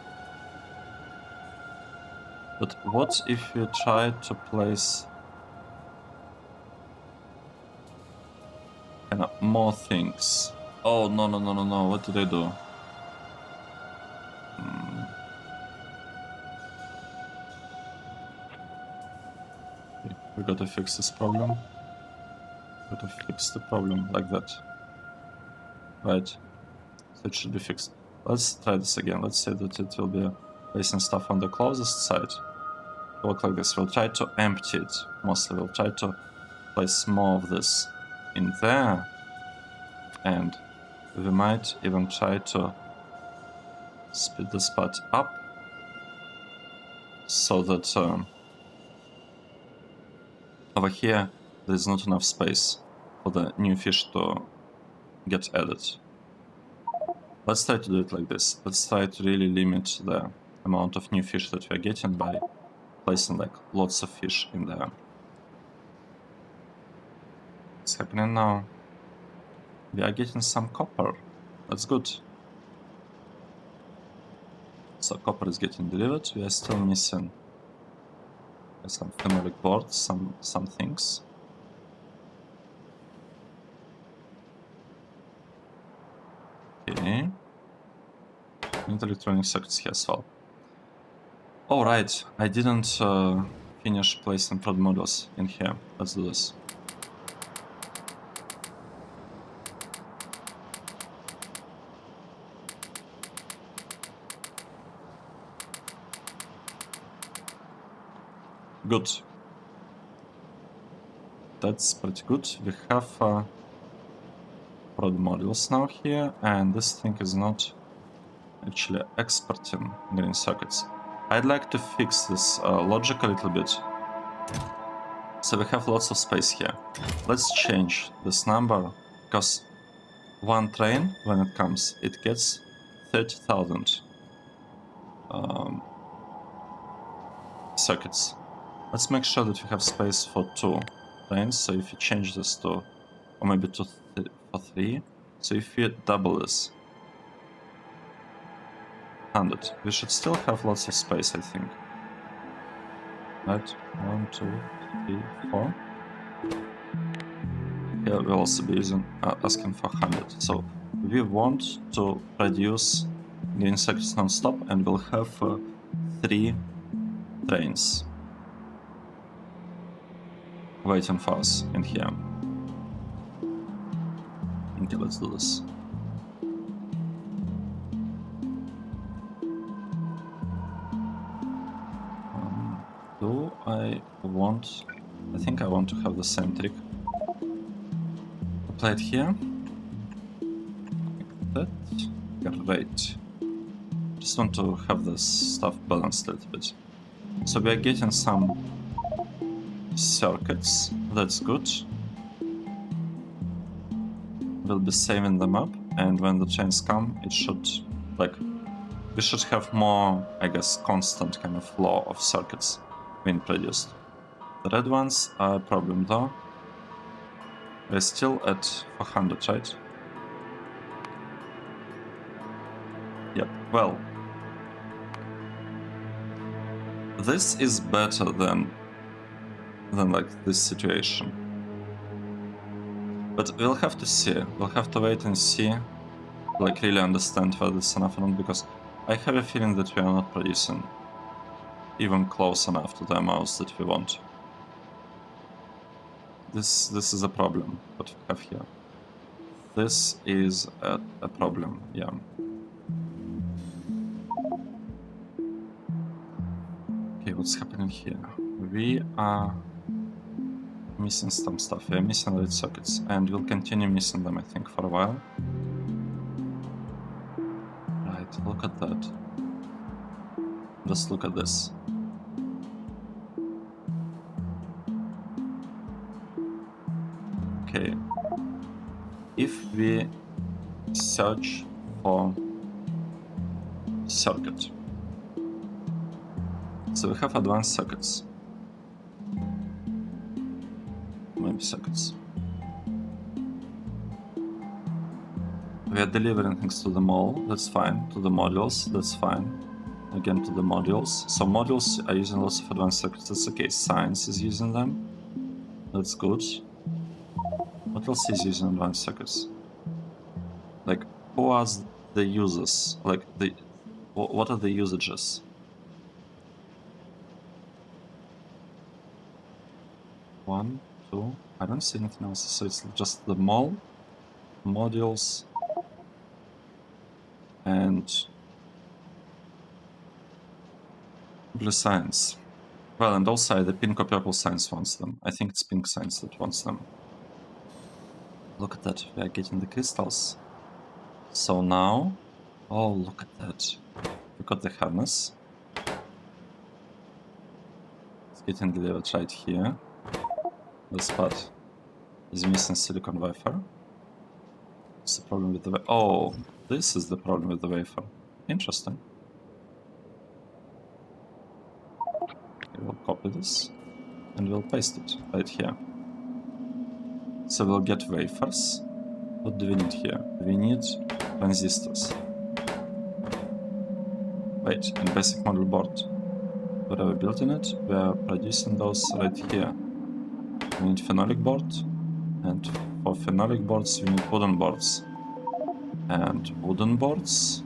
But what if you try to place kind of more things? Oh, no, no, no, no, no, what did I do? Okay, we gotta fix this problem. Gotta fix the problem like that. Right, so it should be fixed. Let's try this again. Let's say that it will be placing stuff on the closest side. It'll look like this. We'll try to empty it. Mostly we'll try to place more of this in there. And we might even try to speed this part up so that over here there's not enough space for the new fish to get added. Let's try to do it like this. Let's try to really limit the amount of new fish that we are getting by placing like lots of fish in there. What's happening now? We are getting some copper. That's good. So copper is getting delivered. We are still missing some phenolic boards, some things. Okay. And electronic circuits here as well. Oh right, I didn't finish placing prod modules in here. Let's do this. Good. That's pretty good. We have prod modules now here, and this thing is not actually exporting green circuits. I'd like to fix this logic a little bit. So we have lots of space here. Let's change this number, because one train, when it comes, it gets 30,000 circuits. Let's make sure that we have space for 2 trains. So if you change this to, or maybe to for 3. So if we double this, 100, we should still have lots of space, I think. Right? 1, 2, 3, 4. Here we'll also be using asking for 100. So we want to produce green circuits non-stop, and we'll have 3 trains waiting for us in here. Okay, let's do this. Do I want... I think I want to have the same trick. Apply it here. Like that. Great. Just want to have this stuff balanced a little bit. So we are getting some circuits. That's good. We'll be saving them up, and when the trains come, it should, like, we should have more, I guess, constant kind of flow of circuits being produced. The red ones are a problem though. We're still at 400, right? Yep, well. This is better than like this situation. But we'll have to see. We'll have to wait and see, like really understand whether it's enough or not, because I have a feeling that we are not producing even close enough to the amounts that we want. This is a problem what we have here. this is a problem, yeah. Okay, what's happening here? We are missing some stuff. We are missing lead sockets, and we'll continue missing them, I think, for a while. Right, look at that. Just look at this. Okay. If we search for circuit, so we have advanced circuits. Maybe circuits. We are delivering things to the mall, that's fine. To the modules, that's fine. Again, to the modules. So modules are using lots of advanced circuits, that's okay. Science is using them, that's good. What else is using advanced circuits? Like, who are the users? Like, what are the usages? One, two, I don't see anything else, so it's just the mall, modules, and blue science. Well, and also the pink or purple science wants them. I think it's pink science that wants them. Look at that, we are getting the crystals. So now, oh, look at that. We got the harness. It's getting delivered right here. This part is missing silicon wafer. What's the problem with the wafer? Oh, this is the problem with the wafer. Interesting. Okay, we'll copy this and we'll paste it right here. So we'll get wafers. What do we need here? We need transistors. Wait, and basic model board. What are we building it? We are producing those right here. We need phenolic board, and for phenolic boards we need wooden boards. And wooden boards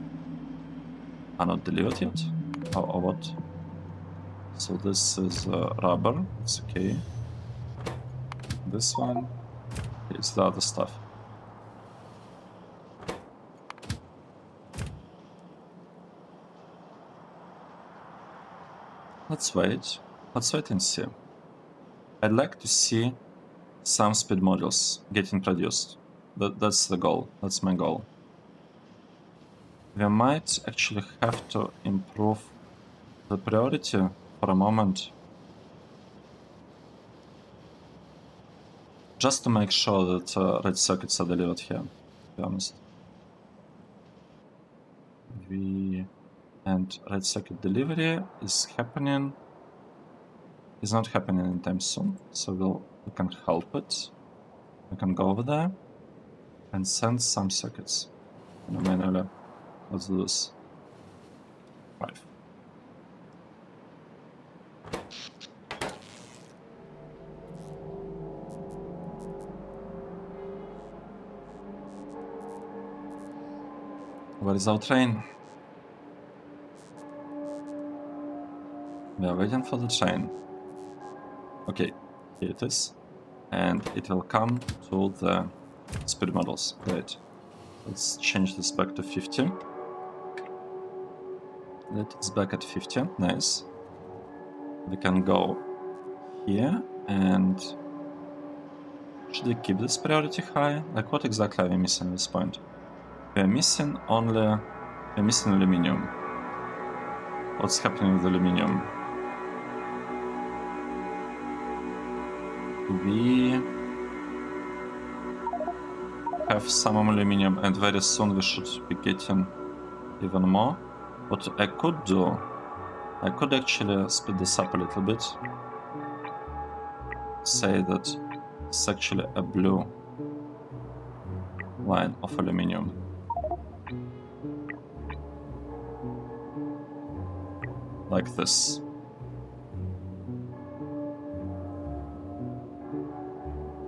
are not delivered yet? Or what? So this is rubber, it's okay. This one is the other stuff. Let's wait and see. I'd like to see some speed modules getting produced. That's the goal, that's my goal. We might actually have to improve the priority for a moment, just to make sure that red circuits are delivered here, to be honest. And red circuit delivery is happening. Is not happening anytime soon, so we can help it. We can go over there and send some circuits manually. Let's do this. 5. Where is our train? We are waiting for the train. Okay, here it is. And it will come to the speed models. Great. Let's change this back to 50. It's back at 50. Nice. We can go here and should we keep this priority high? Like, what exactly are we missing at this point? We are missing aluminium. What's happening with aluminium? We have some aluminium and very soon we should be getting even more. What I could do, I could actually speed this up a little bit. Say that it's actually a blue line of aluminium. Like this.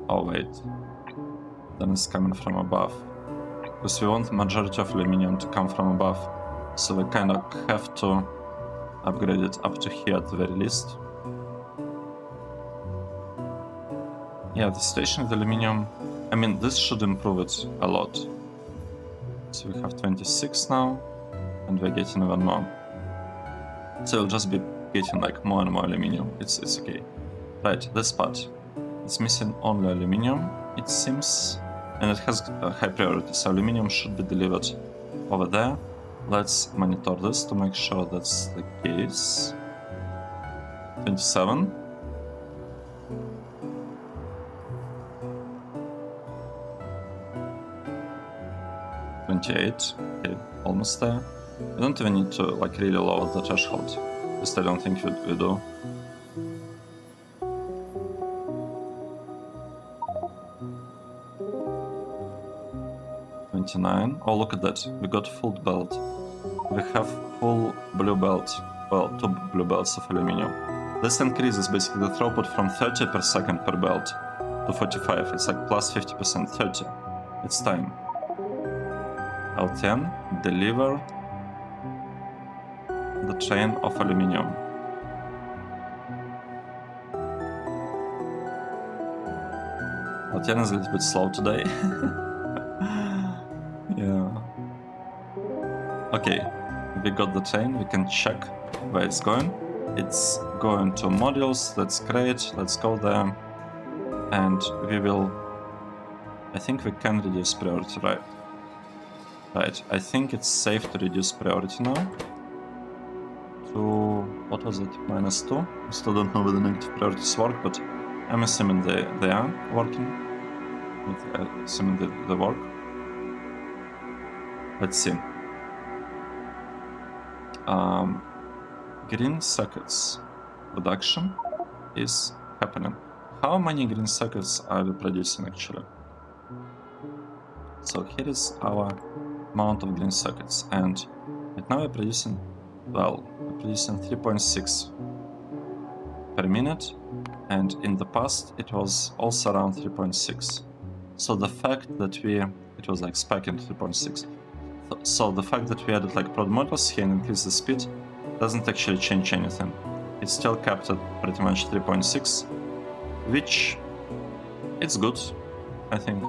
Oh wait, then it's coming from above. Because we want majority of aluminium to come from above. So we kind of have to upgrade it up to here at the very least. Yeah, the situation with aluminium I mean, this should improve it a lot. So we have 26 now, and we're getting even more. So we'll just be getting like more and more aluminium. It's okay. Right, this part. It's missing only aluminium, it seems, and it has a high priority, so aluminium should be delivered over there. Let's monitor this to make sure that's the case. 27. Okay, almost there. We don't even need to like really lower the threshold. At least I don't think we do. Oh, look at that. We got full belt. We have full blue belt. Well, 2 blue belts of aluminium. This increases basically the throughput from 30 per second per belt to 45. It's like plus 50%, 30. It's time. L10, deliver the train of aluminium. L10 is a little bit slow today. Yeah. Okay, we got the train. We can check where it's going. It's going to modules. That's great. Let's go there. And we will... I think we can reduce priority, right? Right, I think it's safe to reduce priority now. To... what was it? -2? I still don't know whether negative priorities work, but I'm assuming they are working. Assuming they work. Let's see. Green circuits production is happening. How many green circuits are we producing actually? So here is our amount of green circuits, and right now we're producing, well, we're producing 3.6 per minute, and in the past it was also around 3.6. So the fact that it was like spiking 3.6. So the fact that we added like prod modules here and increased the speed doesn't actually change anything. It's still capped at pretty much 3.6, which it's good, I think.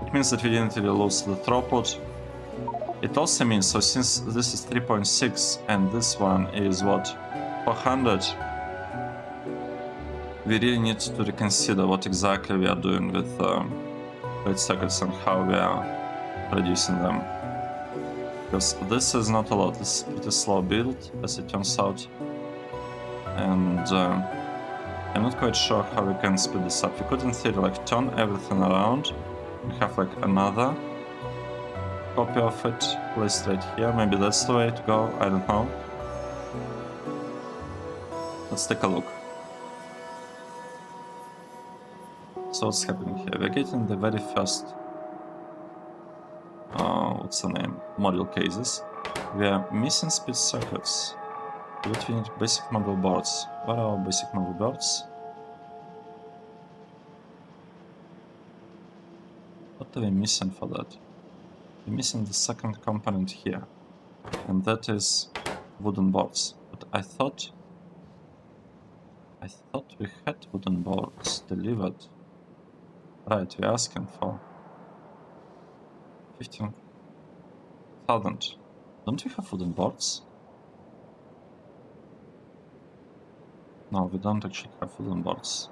It means that we didn't really lose the throughput. It also means, so since this is 3.6 and this one is what, 400, we really need to reconsider what exactly we are doing with circuits and how we are producing them. Because this is not a lot, this is pretty slow build, as it turns out. And I'm not quite sure how we can speed this up. We could in theory like turn everything around and have like another copy of it placed right here. Maybe that's the way to go, I don't know. Let's take a look. So what's happening here? We're getting the very first, what's the name? Module cases. We are missing speed circuits. But we need basic module boards. What are our basic module boards? What are we missing for that? We're missing the second component here. And that is wooden boards. But I thought we had wooden boards delivered. Right, we're asking for 15,000. Don't we have wooden boards? No, we don't actually have wooden boards.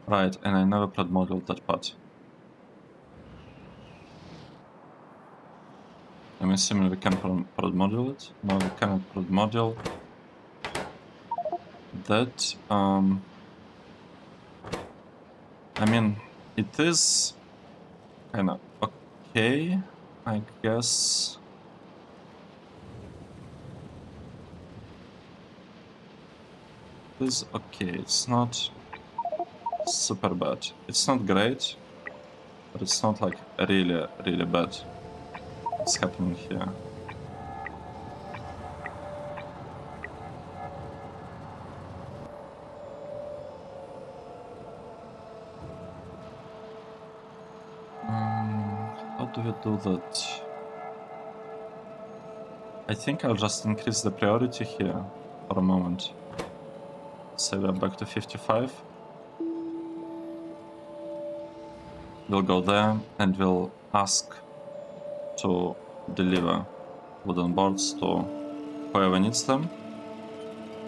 Right, and I never prod modeled that part. I'm assuming we can prod module it. No, we cannot prod module that. I mean, it is kind of okay, I guess. It is okay. It's not super bad. It's not great, but it's not like really, really bad. What's happening here? How do we do that? I think I'll just increase the priority here for a moment. So we're back to 55. We'll go there and we'll ask to deliver wooden boards to whoever needs them.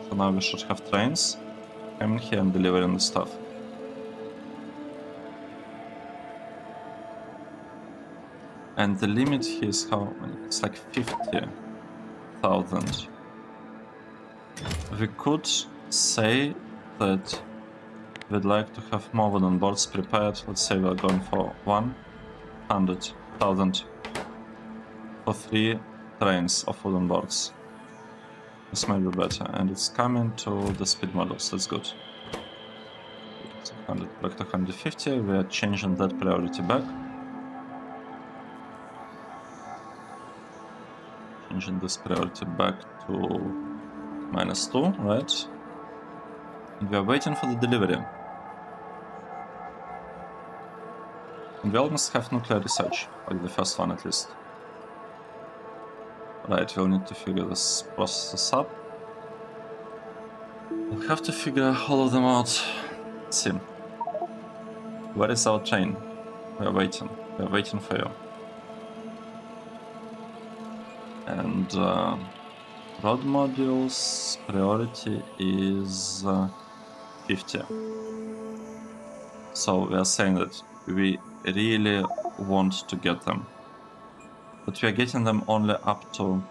So now we should have trains coming here and delivering the stuff. And the limit here is how many? It's like 50,000. We could say that we'd like to have more wooden boards prepared. Let's say we're going for 100,000 for 3 trains of wooden boards. This might be better. And it's coming to the speed models. That's good. 100 back to 150. We are changing that priority back. Changing this priority back to -2, right? And we are waiting for the delivery. And we almost have nuclear research, like the first one at least. Right, we'll need to figure this process up. We'll have to figure all of them out. Let's see. Where is our train? We are waiting. We are waiting for you. And road modules priority is 50. So we are saying that we really want to get them, but we are getting them only up to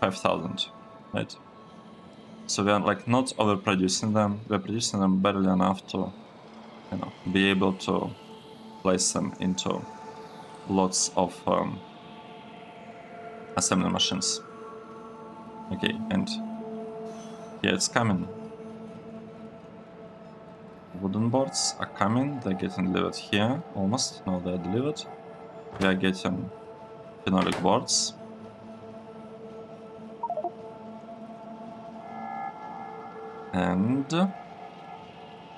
5,000, right? So we are like not overproducing them. We are producing them barely enough to, you know, be able to place them into lots of assembly machines. Okay, and yeah, it's coming. Wooden boards are coming. They're getting delivered here almost. No, they're delivered. We are getting phenolic boards. And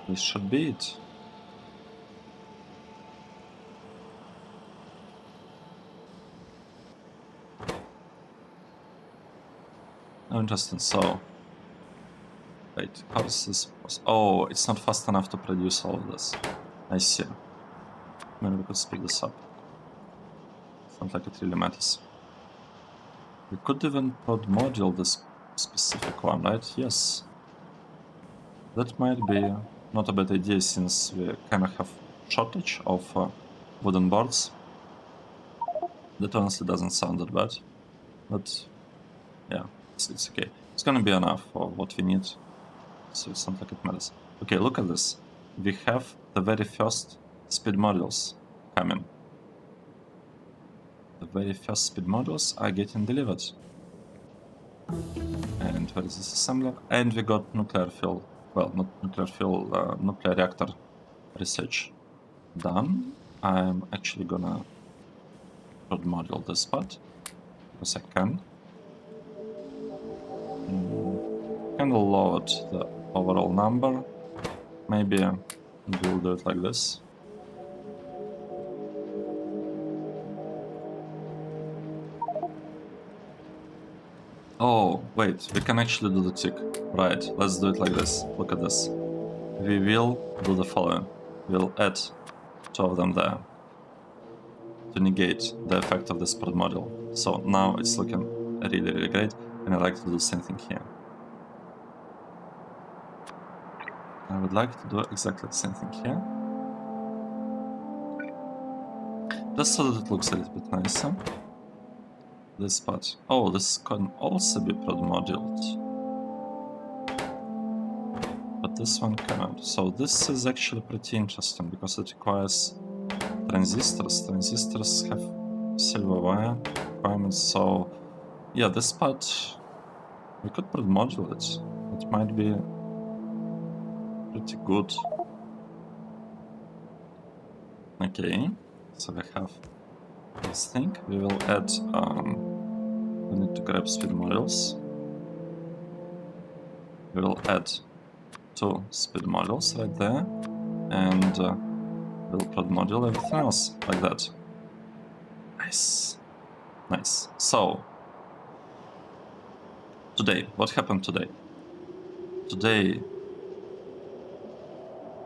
this should be it. Oh, interesting. So, wait, how is this? Oh, it's not fast enough to produce all of this. I see. Maybe we could speed this up. It's not like it really matters. We could even prod module this specific one, right? Yes. That might be not a bad idea since we kind of have shortage of wooden boards. That honestly doesn't sound that bad, but yeah, it's okay. It's gonna be enough for what we need, so it's not like it matters. Okay, look at this. We have the very first speed modules coming. The very first speed modules are getting delivered. And where is this assembler? And we got nuclear fuel. Well, not nuclear fuel, nuclear reactor research done. I'm actually gonna prod module this part because I can. Kind of lowered the overall number. Maybe we'll do it like this. Oh, wait, we can actually do the tick. Right, let's do it like this. Look at this. We will do the following. We'll add 2 of them there to negate the effect of the spread module. So now it's looking really, really great, and I like to do the same thing here. I would like to do exactly the same thing here. Just so that it looks a little bit nicer. This part. Oh, this can also be prod moduled. But this one cannot. So this is actually pretty interesting because it requires transistors. Transistors have silver wire requirements. So yeah, this part we could prod module it. It might be pretty good. Okay, so we have this thing. We will add. We need to grab speed modules. We will add 2 speed modules right there, and we'll prod module everything else like that. Nice, nice. So today, what happened today? today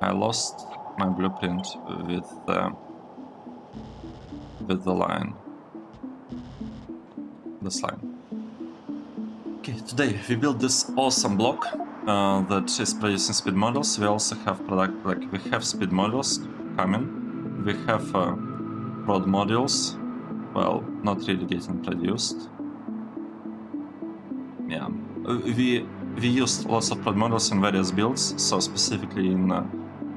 I lost my blueprint with the line. This line. Okay, today we built this awesome block that is producing speed models. We also have we have speed models coming. We have prod modules, well, not really getting produced. Yeah, we used lots of prod models in various builds. So specifically in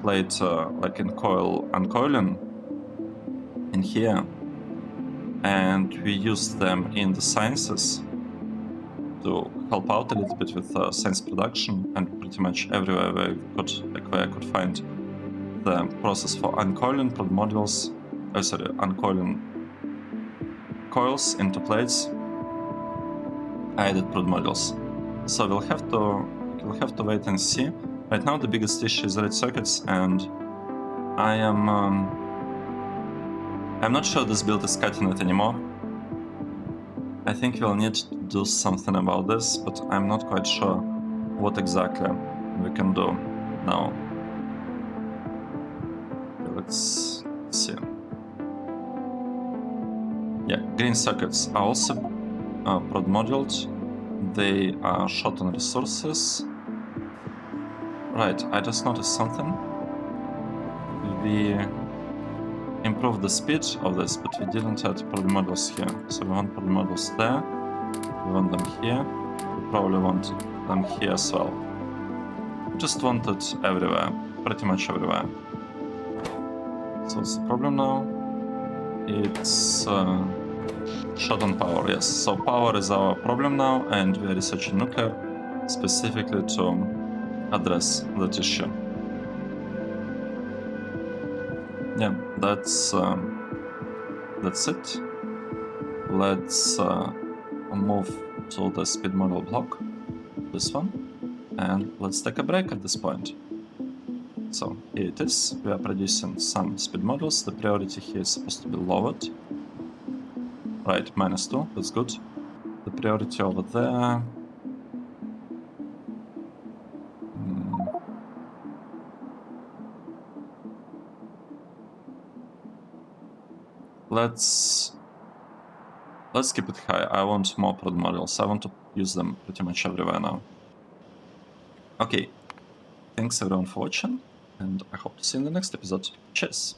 plate, like in coil uncoiling, in here, and we used them in the sciences to help out a little bit with science production, and pretty much everywhere where I could find the process for uncoiling prod modules, uncoiling coils into plates, I added prod modules. So we'll have to wait and see. Right now the biggest issue is red circuits, and I'm not sure this build is cutting it anymore. I think we'll need to do something about this, but I'm not quite sure what exactly we can do now. Okay, let's see. Yeah, green circuits are also prod moduled. They are short on resources. Right, I just noticed something. We improved the speed of this, but we didn't add prod modules here. So we want prod modules there. We want them here. We probably want them here as well. We just want it everywhere, pretty much everywhere. So what's the problem now? It's short on power, yes. So power is our problem now, and we are researching nuclear specifically to address that issue. Yeah, that's it. Let's move to the speed model block, this one, and let's take a break at this point. So here it is. We are producing some speed models. The priority here is supposed to be lowered. Right, -2, that's good. The priority over there. Let's keep it high. I want more prod models. I want to use them pretty much everywhere now. Okay, thanks everyone for watching, and I hope to see you in the next episode. Cheers!